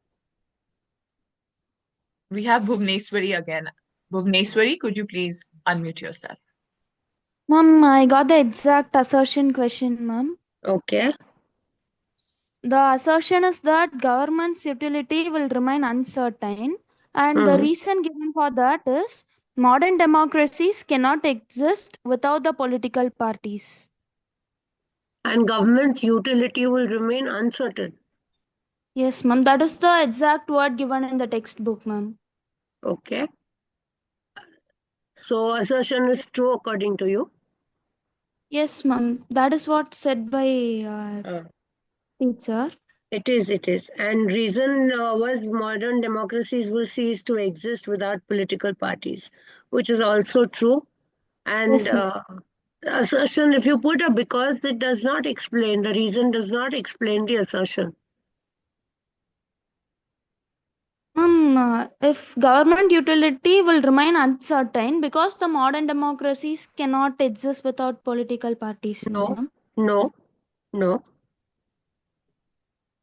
We have Bhuvneshwari again. Bhuvneshwari, could you please unmute yourself? Ma'am, I got the exact assertion question, ma'am. Okay. The assertion is that government's utility will remain uncertain, and the reason given for that is modern democracies cannot exist without the political parties. And government's utility will remain uncertain. Yes, ma'am. That is the exact word given in the textbook, ma'am. Okay. So assertion is true according to you? Yes, ma'am. That is what said by teacher. It is. And reason was modern democracies will cease to exist without political parties, which is also true. And Yes, ma'am. assertion, if you put a because, it does not explain, the reason does not explain the assertion. If government utility will remain uncertain because the modern democracies cannot exist without political parties, ma'am. No.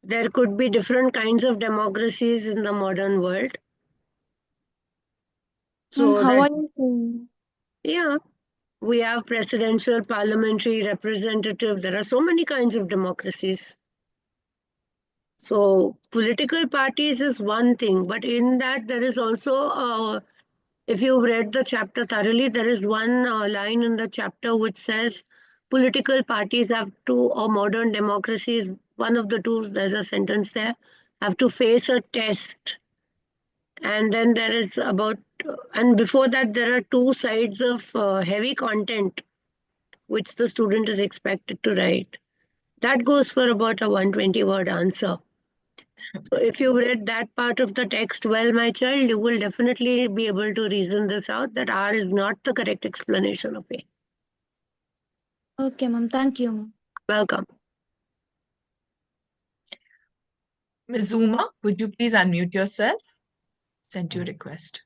There could be different kinds of democracies in the modern world. So How are that, you saying? yeah, we have presidential, parliamentary, representative. There are so many kinds of democracies. So political parties is one thing, but in that there is also, if you've read the chapter thoroughly, there is one line in the chapter which says political parties have to, or modern democracies, one of the two, there's a sentence there, have to face a test. And then there is and before that, there are two sides of heavy content which the student is expected to write. That goes for about a 120-word answer. So if you read that part of the text well, my child, you will definitely be able to reason this out, that R is not the correct explanation of A. Okay, ma'am. Thank you, ma'am. Welcome. Ms. Zuma, would you please unmute yourself? Send you a request.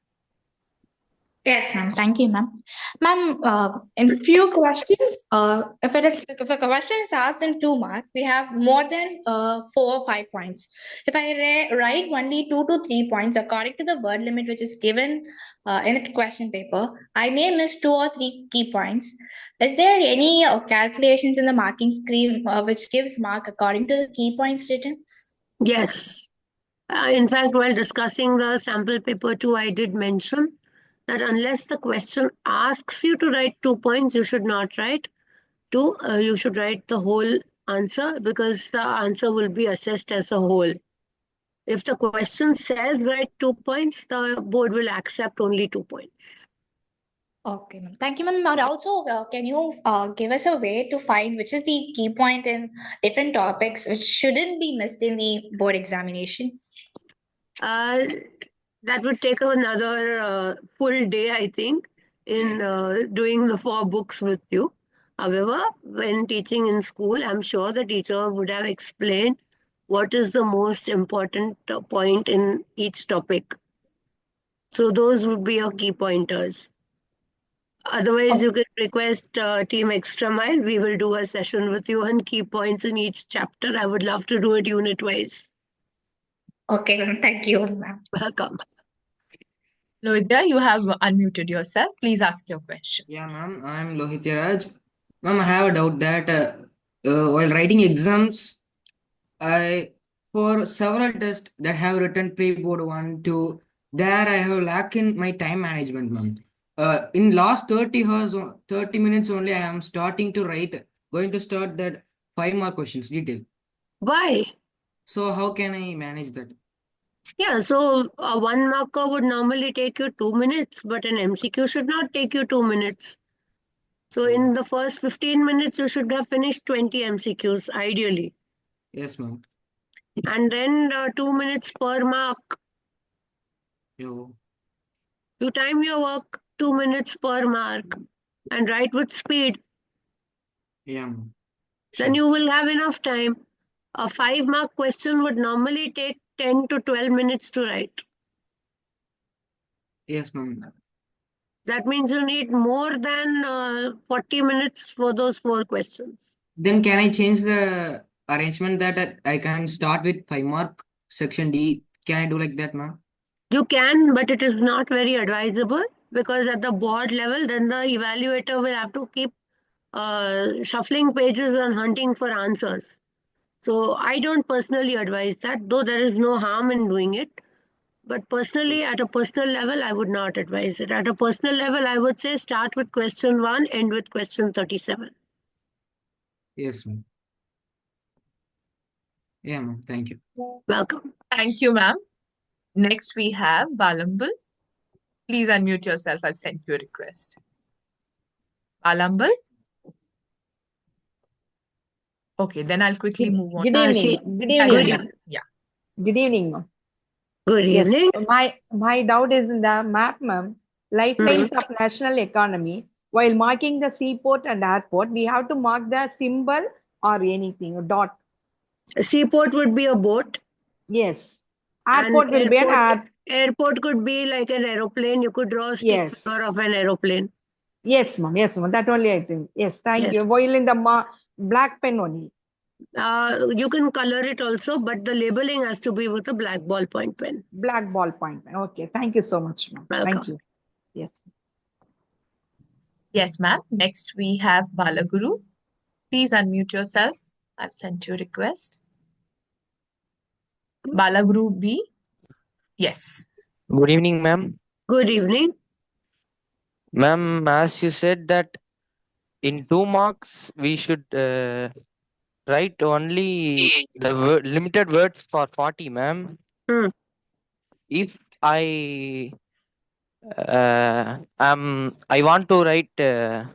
Yes, ma'am. Thank you, ma'am. Ma'am, in few questions, if a question is asked in 2 marks, we have more than 4 or 5 points. If I write only 2 to 3 points according to the word limit which is given in the question paper, I may miss 2 or 3 key points. Is there any calculations in the marking scheme which gives mark according to the key points written? Yes. In fact, while discussing the sample paper 2, I did mention that unless the question asks you to write 2 points, you should not write 2. You should write the whole answer, because the answer will be assessed as a whole. If the question says write 2 points, the board will accept only 2 points. Okay, ma'am. Thank you, ma'am. And also, can you give us a way to find which is the key point in different topics which shouldn't be missed in the board examination? That would take another full day, I think, in doing the 4 books with you. However, when teaching in school, I'm sure the teacher would have explained what is the most important point in each topic. So those would be your key pointers. Otherwise, you can request Team Extra Mile. We will do a session with you on key points in each chapter. I would love to do it unit-wise. Okay, ma'am. Thank you, ma'am. Welcome. Lohitya, you have unmuted yourself. Please ask your question. Yeah, ma'am. I'm Lohitya Raj. Ma'am, I have a doubt that while writing exams, for several tests that have written pre-board 1, 2, there I have lack in my time management, ma'am. In last 30 hours, 30 minutes only, I am starting to write, going to start that 5-mark questions detail. Why? So how can I manage that? Yeah, so a 1 marker would normally take you 2 minutes, but an MCQ should not take you 2 minutes. So in the first 15 minutes, you should have finished 20 MCQs, ideally. Yes, ma'am. And then 2 minutes per mark. Yo. You time your work 2 minutes per mark and write with speed. Yeah, ma'am. Then you will have enough time. A 5-mark question would normally take 10 to 12 minutes to write. Yes, ma'am. That means you need more than 40 minutes for those 4 questions. Then can I change the arrangement that I can start with 5-mark section D? Can I do like that, ma'am? You can, but it is not very advisable, because at the board level, then the evaluator will have to keep shuffling pages and hunting for answers. So I don't personally advise that, though there is no harm in doing it. But personally, at a personal level, I would not advise it. At a personal level, I would say start with question 1, end with question 37. Yes, ma'am. Yeah, ma'am. Thank you. Welcome. Thank you, ma'am. Next, we have Balambal. Please unmute yourself. I've sent you a request. Balambal? Okay, then I'll quickly move on. Good evening. Good Yeah, evening. yeah. Yeah. Good evening, ma'am. Good Yes, evening. my doubt is in the map, ma'am. Lifelines of national economy. While marking the seaport and airport, we have to mark the symbol or anything, a dot. A seaport would be a boat. Yes. And Airport will be an airport could be like an aeroplane. You could draw a stick Yes. figure of an aeroplane. Yes, ma'am. Yes, ma'am. That only I think. Yes, thank Yes. you. While in the black pen only. You can color it also, but the labeling has to be with a black ballpoint pen. Black ballpoint pen. Okay. Thank you so much, ma'am. Thank Welcome. you. Yes. Yes, ma'am. Next we have Balaguru. Please unmute yourself. I've sent you a request. Balaguru B. Yes. Good evening, ma'am. Good evening. Ma'am, as you said that in 2 marks we should write only the limited words for 40, ma'am. If I want to write the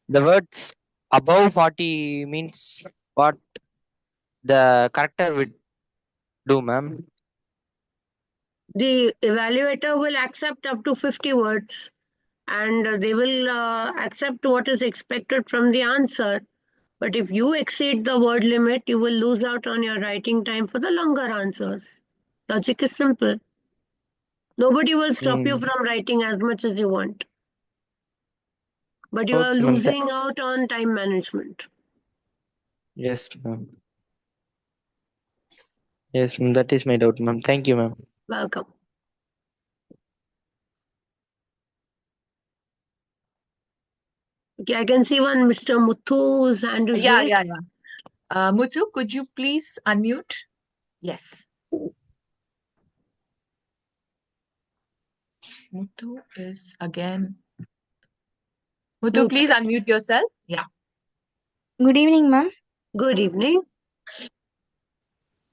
words above 40 means what the corrector would do, ma'am. The evaluator will accept up to 50 words and they will accept what is expected from the answer. But if you exceed the word limit, you will lose out on your writing time for the longer answers. Logic is simple. Nobody will stop you from writing as much as you want. But you are Okay, ma'am. losing out on time management. Yes, ma'am. Yes, ma'am. That is my doubt, ma'am. Thank you, ma'am. Welcome. Okay, I can see one Mr. Muthu's hand is Yeah, raised. yeah, yeah. Muthu, could you please unmute? Yes. Muthu is again. Muthu, please unmute yourself. Yeah. Good evening, ma'am. Good evening.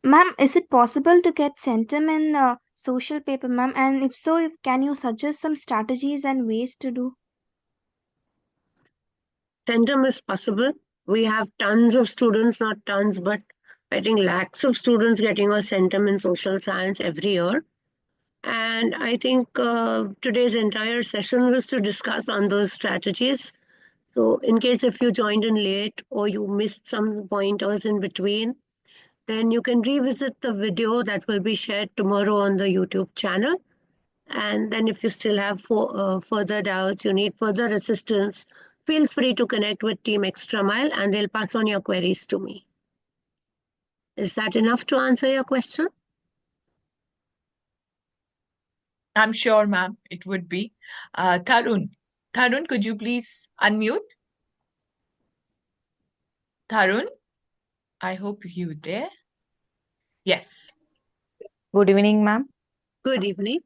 Ma'am, is it possible to get centum in social paper, ma'am? And if so, can you suggest some strategies and ways to do? Centum is possible. We have tons of students, not tons, but I think lakhs of students getting a centum in social science every year. And I think today's entire session was to discuss on those strategies. So in case if you joined in late or you missed some pointers in between, then you can revisit the video that will be shared tomorrow on the YouTube channel. And then if you still have further doubts, you need further assistance, feel free to connect with Team Extra Mile and they'll pass on your queries to me. Is that enough to answer your question? I'm sure, ma'am, it would be. Tarun. Tarun, could you please unmute? Tarun, I hope you're there. Yes. Good evening, ma'am. Good evening.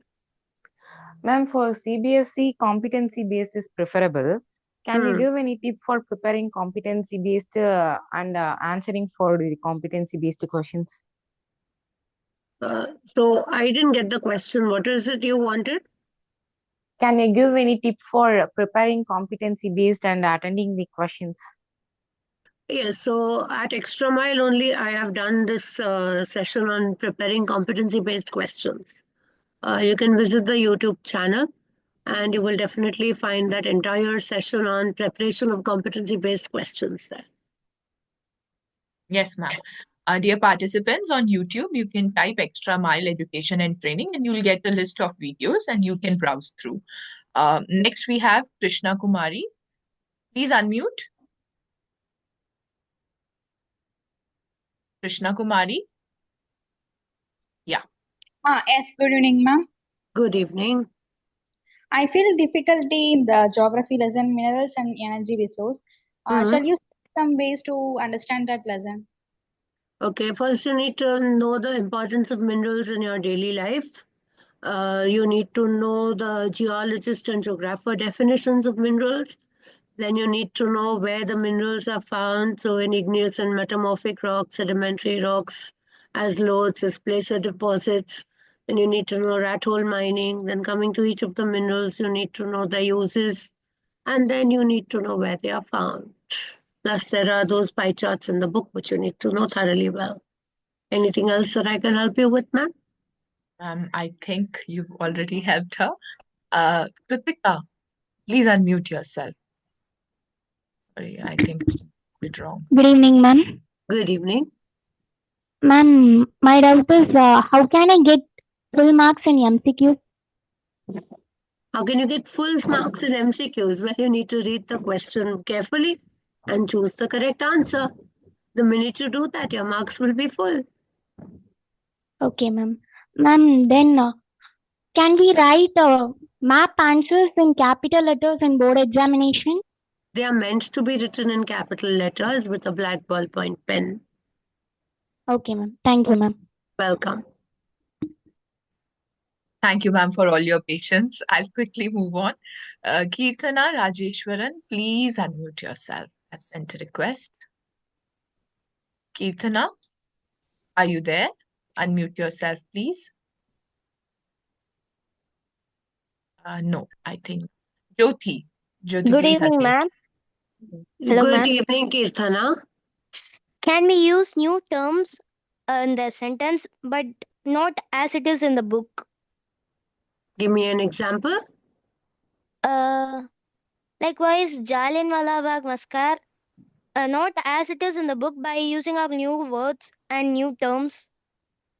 Ma'am, for CBSE, competency-based is preferable. Can you give any tip for preparing competency-based and answering for the competency-based questions? So I didn't get the question. What is it you wanted? Can you give any tip for preparing competency-based and attending the questions? Yes, so at Extra Mile only, I have done this session on preparing competency-based questions. You can visit the YouTube channel and you will definitely find that entire session on preparation of competency-based questions there. Yes, ma'am. Dear participants, on YouTube, you can type Extra Mile Education and Training and you will get a list of videos and you can browse through. Next, we have Krishna Kumari. Please unmute. Krishna Kumari. Yeah. Yes, good evening, ma'am. Good evening. I feel difficulty in the geography lesson, minerals and energy resource. Shall you suggest some ways to understand that lesson? Okay, first you need to know the importance of minerals in your daily life. You need to know the geologist and geographer definitions of minerals. Then you need to know where the minerals are found. So in igneous and metamorphic rocks, sedimentary rocks, as lodes, as placer deposits. Then you need to know rat hole mining. Then coming to each of the minerals, you need to know their uses. And then you need to know where they are found. Plus, there are those pie charts in the book which you need to know thoroughly well. Anything else that I can help you with, ma'am? I think you've already helped her. Kritika, please unmute yourself. Sorry, I think I did it wrong. Good evening, ma'am. Good evening. Ma'am, my doubt is how can I get full marks in MCQ? How can you get full marks in MCQs? Well, you need to read the question carefully and choose the correct answer. The minute you do that, your marks will be full. Okay, ma'am. Ma'am, then can we write map answers in capital letters in board examination? They are meant to be written in capital letters with a black ballpoint pen. Okay, ma'am. Thank you, ma'am. Welcome. Thank you, ma'am, for all your patience. I'll quickly move on. Kirtana Rajeshwaran, please unmute yourself. I've sent a request. Kirtana, are you there? Unmute yourself, please. No, I think. Jyoti, Good please evening, unmute. ma'am. Hello, Good ma'am. evening, Kirtana. Can we use new terms in the sentence but not as it is in the book? Give me an example. Likewise, Jallianwala Bagh massacre, not as it is in the book by using of new words and new terms,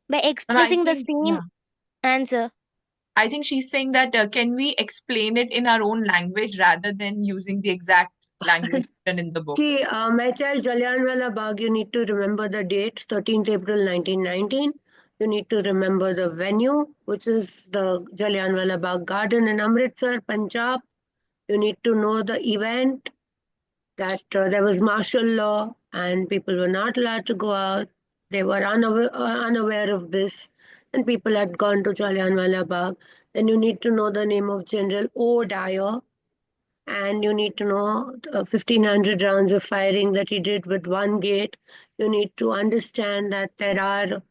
by expressing the same answer. I think she's saying that can we explain it in our own language rather than using the exact language written in the book? See, my child, Jallianwala Bagh, you need to remember the date, 13th April 1919. You need to remember the venue, which is the Jallianwala Bagh Garden in Amritsar, Punjab. You need to know the event, that there was martial law and people were not allowed to go out. They were unaware of this, and people had gone to Jallianwala Bagh. Then you need to know the name of General O. Dyer, and you need to know 1,500 rounds of firing that he did with one gate. You need to understand that there are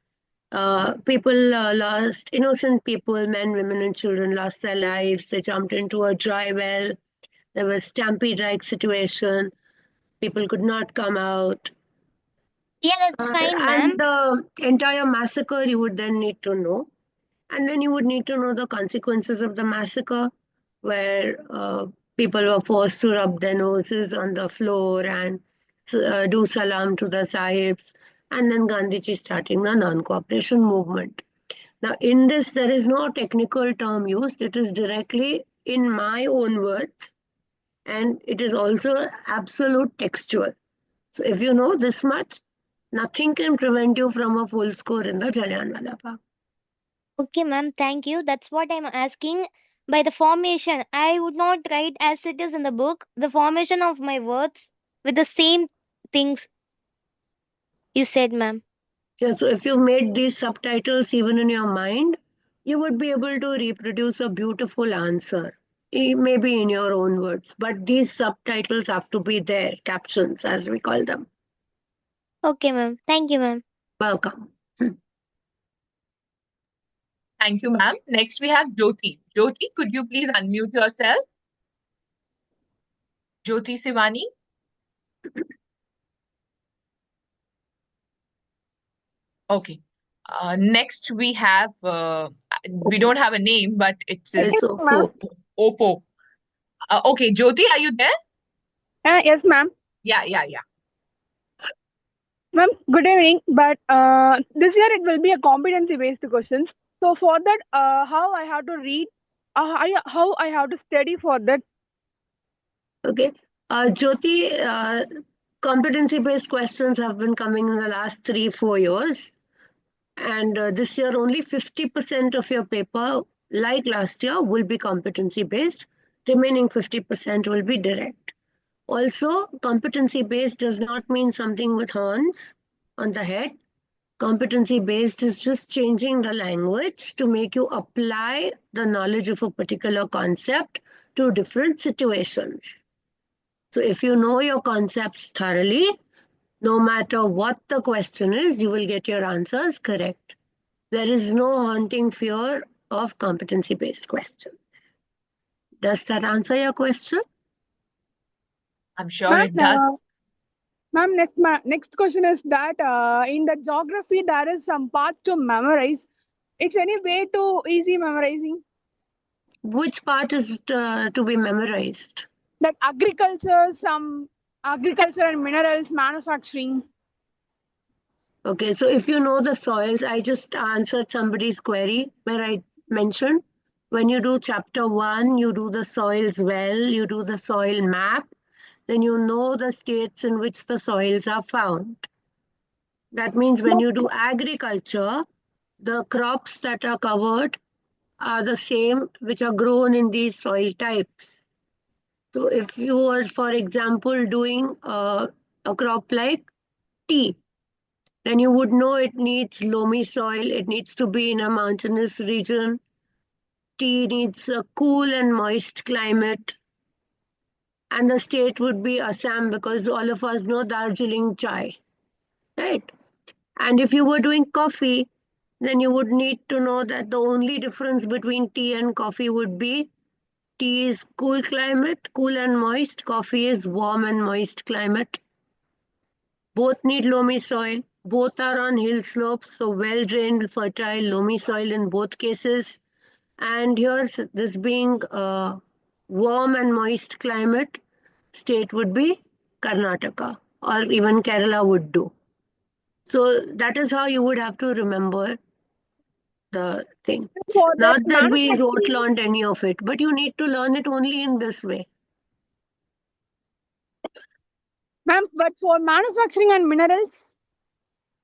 people lost, innocent people, men, women, and children lost their lives. They jumped into a dry well. There was stampede-like situation. People could not come out. Yeah, that's fine, ma'am. And the entire massacre you would then need to know. And then you would need to know the consequences of the massacre, where people were forced to rub their noses on the floor and do salam to the sahibs, and then Gandhiji starting the non-cooperation movement. Now, in this, there is no technical term used. It is directly in my own words, and it is also absolute textual. So if you know this much, nothing can prevent you from a full score in the Jallianwala Bagh. Okay, ma'am. Thank you. That's what I'm asking. By the formation, I would not write as it is in the book, the formation of my words with the same things you said, ma'am. Yeah, so if you made these subtitles even in your mind, you would be able to reproduce a beautiful answer, maybe in your own words. But these subtitles have to be there, captions as we call them. Okay, ma'am. Thank you, ma'am. Welcome. Thank you, ma'am. Next, we have Jyoti. Jyoti, could you please unmute yourself? Jyoti Sivani. Okay. Next, we have, we don't have a name, but it says Oppo. Okay, Jyoti, are you there? Yes, ma'am. Yeah. Ma'am, good evening. But this year it will be a competency-based questions. So for that, how I have to read, how I have to study for that? Okay. Jyoti, competency-based questions have been coming in the last 3-4 years. And this year, only 50% of your paper, like last year, will be competency-based. Remaining 50% will be direct. Also, competency-based does not mean something with horns on the head. Competency-based is just changing the language to make you apply the knowledge of a particular concept to different situations. So if you know your concepts thoroughly, no matter what the question is, you will get your answers correct. There is no haunting fear of competency-based questions. Does that answer your question? I'm sure it does. Ma'am, next question is that in the geography there is some part to memorize. It's any way to easy memorizing? Which part is to be memorized? That agriculture, some agriculture and minerals, manufacturing. Okay, so if you know the soils, I just answered somebody's query where I mentioned when you do chapter 1, you do the soils well, you do the soil map, then you know the states in which the soils are found. That means when you do agriculture, the crops that are covered are the same which are grown in these soil types. So if you were, for example, doing a crop like tea, then you would know it needs loamy soil, it needs to be in a mountainous region. Tea needs a cool and moist climate. And the state would be Assam because all of us know Darjeeling chai, right? And if you were doing coffee, then you would need to know that the only difference between tea and coffee would be tea is cool climate, cool and moist. Coffee is warm and moist climate. Both need loamy soil. Both are on hill slopes, so well-drained, fertile, loamy soil in both cases. And here, this being a warm and moist climate, state would be Karnataka, or even Kerala would do. So that is how you would have to remember the thing. For Not that that we don't manufacturing, learn any of it, but you need to learn it only in this way. ma'am, but for manufacturing and minerals,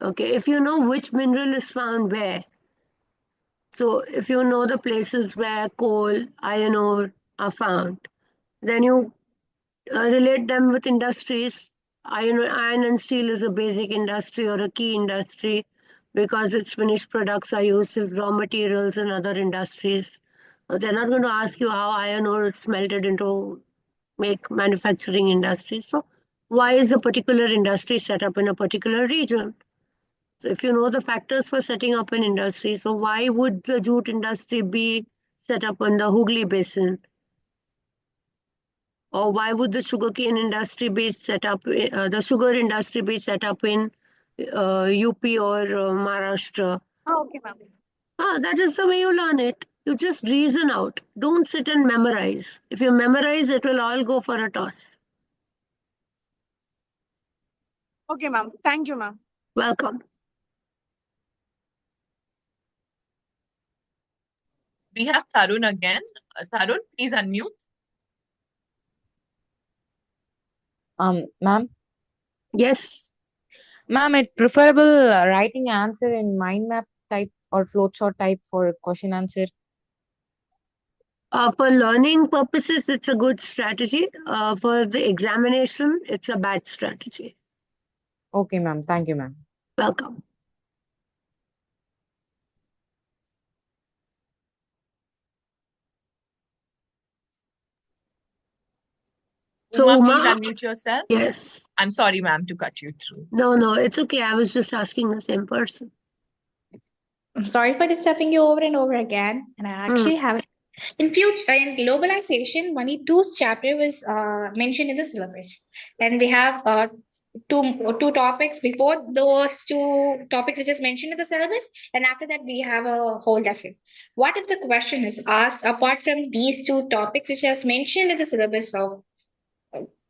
Okay, if you know which mineral is found where, so if you know the places where coal, iron ore are found, then you relate them with industries. Iron and steel is a basic industry or a key industry because its finished products are used as raw materials in other industries. They're not going to ask you how iron ore is smelted into make manufacturing industries. So why is a particular industry set up in a particular region? So if you know the factors for setting up an industry, so why would the jute industry be set up in the Hooghly Basin? Or why would the sugarcane industry be set up, the sugar industry be set up in UP or Maharashtra? okay, ma'am. That is the way you learn it. You just reason out. Don't sit and memorize. If you memorize, it will all go for a toss. Okay, ma'am. Thank you, ma'am. Welcome. We have Tarun again. Tarun, please unmute. Ma'am, Yes. ma'am, it preferable writing answer in mind map type or flowchart type for question answer. For learning purposes, it's a good strategy. For the examination, it's a bad strategy. Okay, ma'am. Thank you, ma'am. Welcome. So, Uma, please Uma, unmute yourself. yes. I'm sorry, ma'am, to cut you through. No, it's okay. I was just asking the same person. I'm sorry for disturbing you over and over again. And I actually have in future in globalization, only two chapter was mentioned in the syllabus, and we have two topics before those two topics which is mentioned in the syllabus, and after that we have a whole lesson. What if the question is asked apart from these two topics which is mentioned in the syllabus of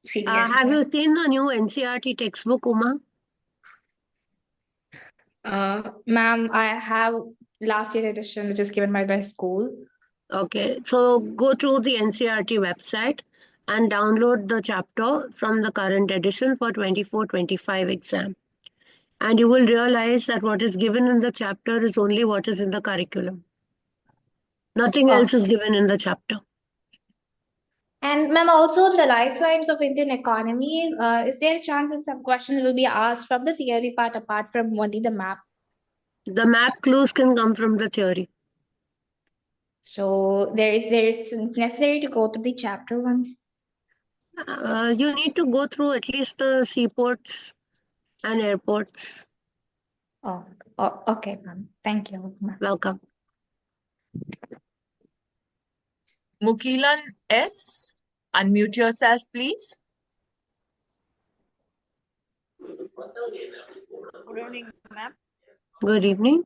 CBSE? Have you seen the new NCERT textbook, Uma? Ma'am, I have last year edition which is given by my school. Okay, so go to the NCERT website and download the chapter from the current edition for 24-25 exam. And you will realize that what is given in the chapter is only what is in the curriculum. Nothing else is given in the chapter. And ma'am, also the lifelines of Indian economy, is there a chance that some questions will be asked from the theory part apart from only the map? The map clues can come from the theory. So it's necessary to go through the chapter once. You need to go through at least the seaports and airports. Oh, okay, ma'am. Thank you, ma'am. Welcome. Mukilan S, unmute yourself, please. Good evening, ma'am. Good evening.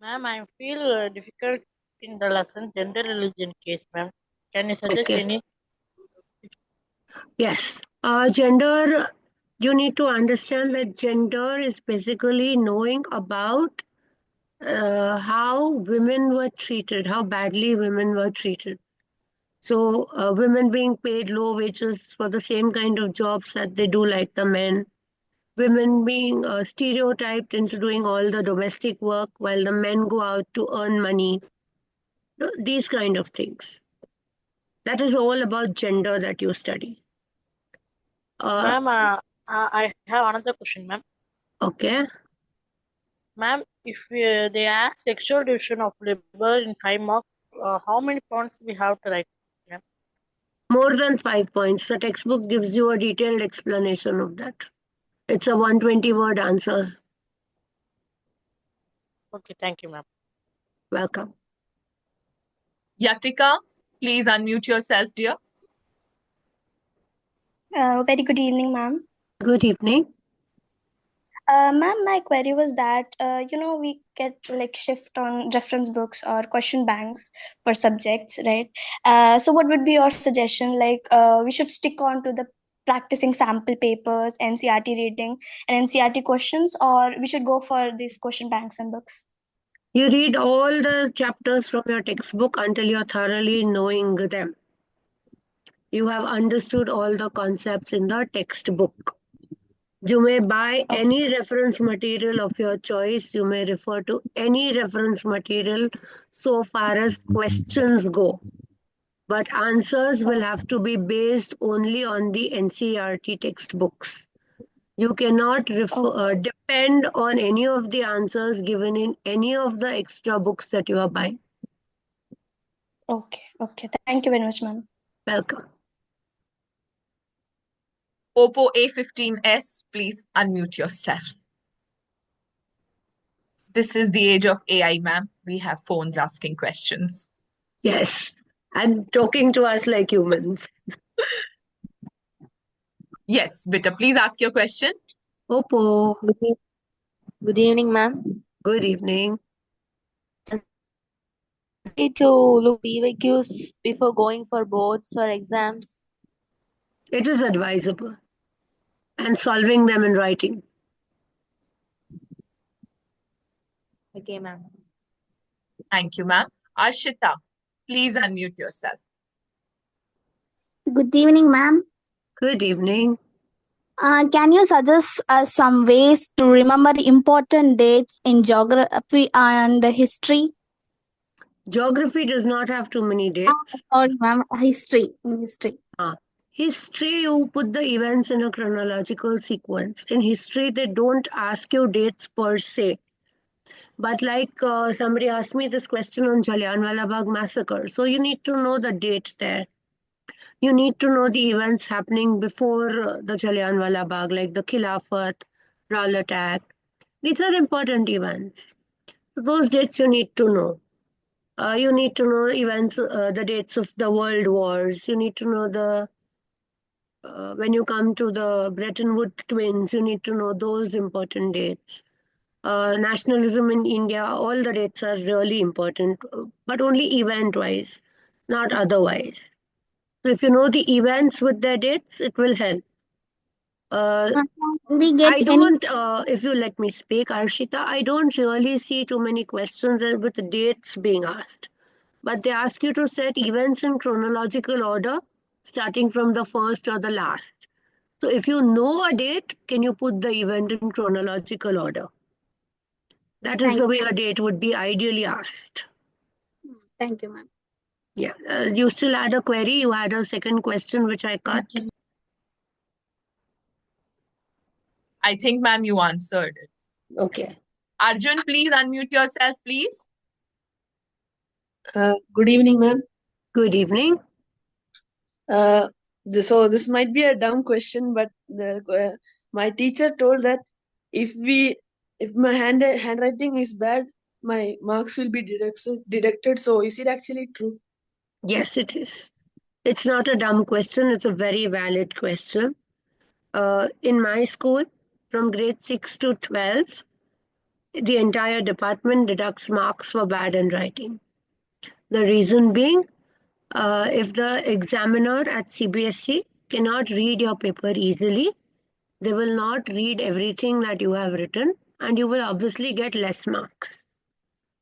Ma'am, I feel difficult in the lesson gender religion case, ma'am. Can you suggest Okay. any? Yes. Gender, you need to understand that gender is basically knowing about how women were treated, how badly women were treated. So, women being paid low wages for the same kind of jobs that they do like the men. Women being stereotyped into doing all the domestic work while the men go out to earn money. These kind of things. That is all about gender that you study. Ma'am, I have another question, ma'am. Okay. Ma'am, if they ask sexual division of labor in 5 marks, how many points we have to write? Ma'am? More than 5 points. The textbook gives you a detailed explanation of that. It's a 120-word answer. Okay, thank you, ma'am. Welcome. Yatika, please unmute yourself, dear. Very good evening, ma'am. Good evening. Ma'am, my query was that, we get like shift on reference books or question banks for subjects, right? So what would be your suggestion? Like, we should stick on to the practicing sample papers, NCERT reading and NCERT questions, or we should go for these question banks and books? You read all the chapters from your textbook until you're thoroughly knowing them. You have understood all the concepts in the textbook. You may buy any reference material of your choice. You may refer to any reference material so far as questions go. But answers will have to be based only on the NCERT textbooks. You cannot depend on any of the answers given in any of the extra books that you are buying. Okay. Thank you very much, ma'am. Welcome. Oppo A15s, please unmute yourself. This is the age of AI, ma'am. We have phones asking questions. Yes, and talking to us like humans. Yes, Bita, please ask your question. Oppo. Good evening, ma'am. Good evening. Need to look PYQs before going for boards or exams. It is advisable. And solving them in writing. Okay, ma'am. Thank you, ma'am. Arshita, please unmute yourself. Good evening, ma'am. Good evening. Can you suggest us some ways to remember important dates in geography and history? Geography does not have too many dates. Sorry, ma'am. History. History, you put the events in a chronological sequence. In history, they don't ask you dates per se. But like somebody asked me this question on Jallianwala Bagh massacre. So you need to know the date there. You need to know the events happening before the Jallianwala Bagh, like the Khilafat, Rowlatt Act. These are important events. So those dates you need to know. You need to know events, the dates of the world wars. You need to know when you come to the Bretton Woods twins, you need to know those important dates. Nationalism in India, all the dates are really important, but only event-wise, not otherwise. So if you know the events with their dates, it will help. If you let me speak, Arshita, I don't really see too many questions with the dates being asked. But they ask you to set events in chronological order, starting from the first or the last. So if you know a date, can you put the event in chronological order? That is the way a date would be ideally asked. Thank you, ma'am. Yeah. You still had a query? You had a second question, which I cut. I think, ma'am, you answered it. Okay. Arjun, please unmute yourself, please. Good evening, ma'am. Good evening. So this might be a dumb question, but my teacher told that if my handwriting is bad, my marks will be deducted. So is it actually true? Yes, it is. It's not a dumb question. It's a very valid question. in my school, from grade 6 to 12, the entire department deducts marks for bad handwriting. The reason being, if the examiner at CBSE cannot read your paper easily, they will not read everything that you have written, and you will obviously get less marks.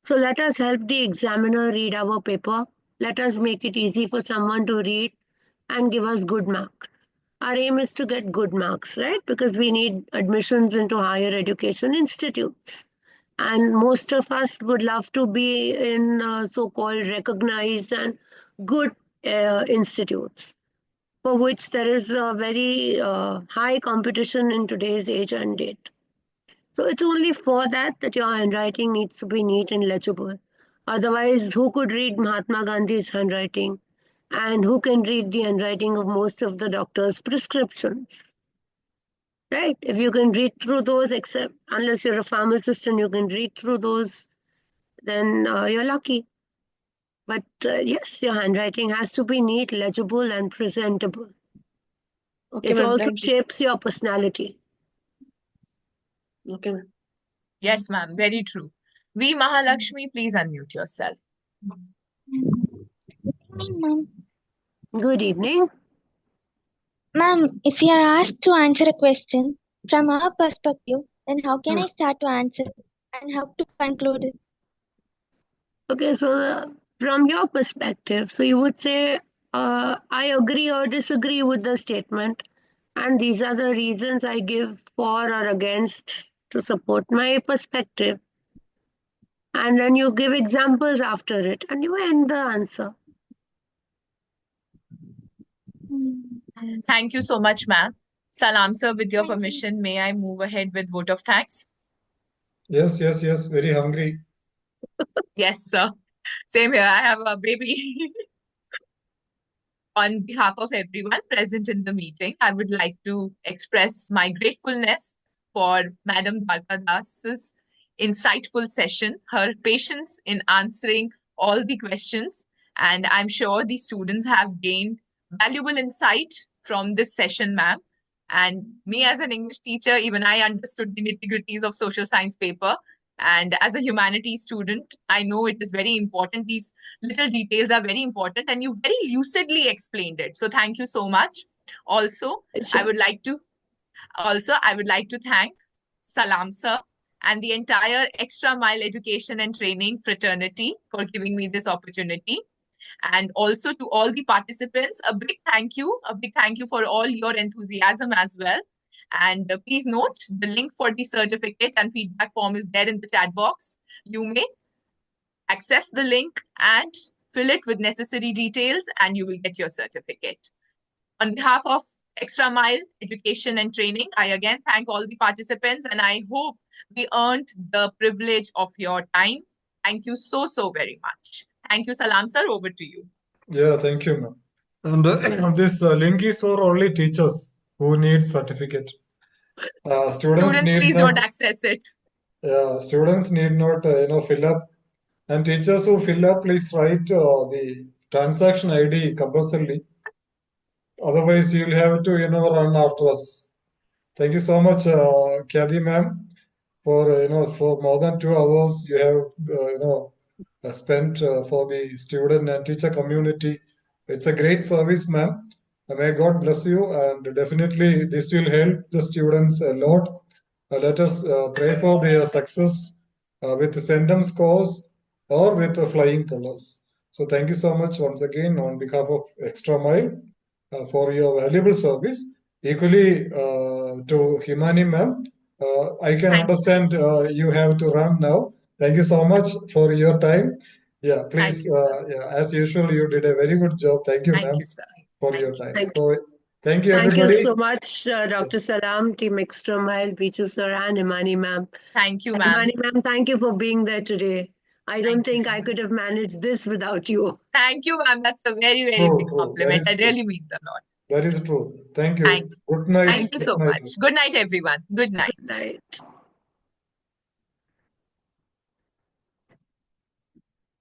So let us help the examiner read our paper. Let us make it easy for someone to read and give us good marks. Our aim is to get good marks, right? Because we need admissions into higher education institutes. And most of us would love to be in so-called recognized and good institutes, for which there is a very high competition in today's age and date. So it's only for that your handwriting needs to be neat and legible. Otherwise, who could read Mahatma Gandhi's handwriting? And who can read the handwriting of most of the doctors' prescriptions? Right? If you can read through those, except unless you're a pharmacist and you can read through those, then you're lucky. But yes, your handwriting has to be neat, legible, and presentable. Okay, It ma'am. also Thank you. shapes your personality. Okay, ma'am. Yes, ma'am. Very true. V. Mahalakshmi, please unmute yourself. Ma'am. Good evening. Ma'am, if you are asked to answer a question from our perspective, then how can I start to answer it and how to conclude it? Okay, so from your perspective, so you would say, I agree or disagree with the statement, and these are the reasons I give for or against to support my perspective. And then you give examples after it, and you end the answer. Thank you so much, ma'am. Salam, sir, with your permission, may I move ahead with vote of thanks? Yes, yes, yes. Very hungry. Yes, sir. Same here. I have a baby. On behalf of everyone present in the meeting, I would like to express my gratefulness for Madam Dwarka Das's insightful session, her patience in answering all the questions, and I'm sure the students have gained valuable insight from this session, ma'am. And me as an English teacher, even I understood the nitty-gritties of social science paper. And as a humanities student, I know it is very important. These little details are very important, and you very lucidly explained it. So thank you so much. Also, I would like to thank Salam sir and the entire Extra Mile Education and Training fraternity for giving me this opportunity. And also to all the participants, a big thank you for all your enthusiasm as well. And please note, the link for the certificate and feedback form is there in the chat box. You may access the link and fill it with necessary details, and you will get your certificate. On behalf of Extra Mile Education and Training, I again thank all the participants, and I hope we earned the privilege of your time. Thank you so, so very much. Thank you, Salam sir. Over to you. Yeah, thank you, ma'am. And this link is for only teachers who need certificate. Students need please not. don't access it. Students need not, fill up. And teachers who fill up, please write the transaction ID compulsorily. Otherwise, you'll have to, run after us. Thank you so much, Kyadi ma'am, for, for more than 2 hours you have, spent for the student and teacher community. It's a great service, ma'am. May God bless you, and definitely this will help the students a lot. Let us pray for their success with Centum scores or with flying colors. So thank you so much once again on behalf of Extra Mile for your valuable service. Equally to Himani ma'am, I can understand you have to run now. Thank you so much for your time. Yeah, please, as usual, you did a very good job. Thank you, ma'am, for your time. So, thank you, Thank everybody. you so much, Dr. Salam, Team Extra Mile, Bichu sir, and Imani ma'am. Thank you, ma'am. Imani ma'am, thank you for being there today. I don't think I could have managed this without you. Thank you, ma'am. That's a very, very big compliment. That really means a lot. That is true. Thank you. Thank you. Good night. Thank you so much. Good night, everyone. Good night. Good night.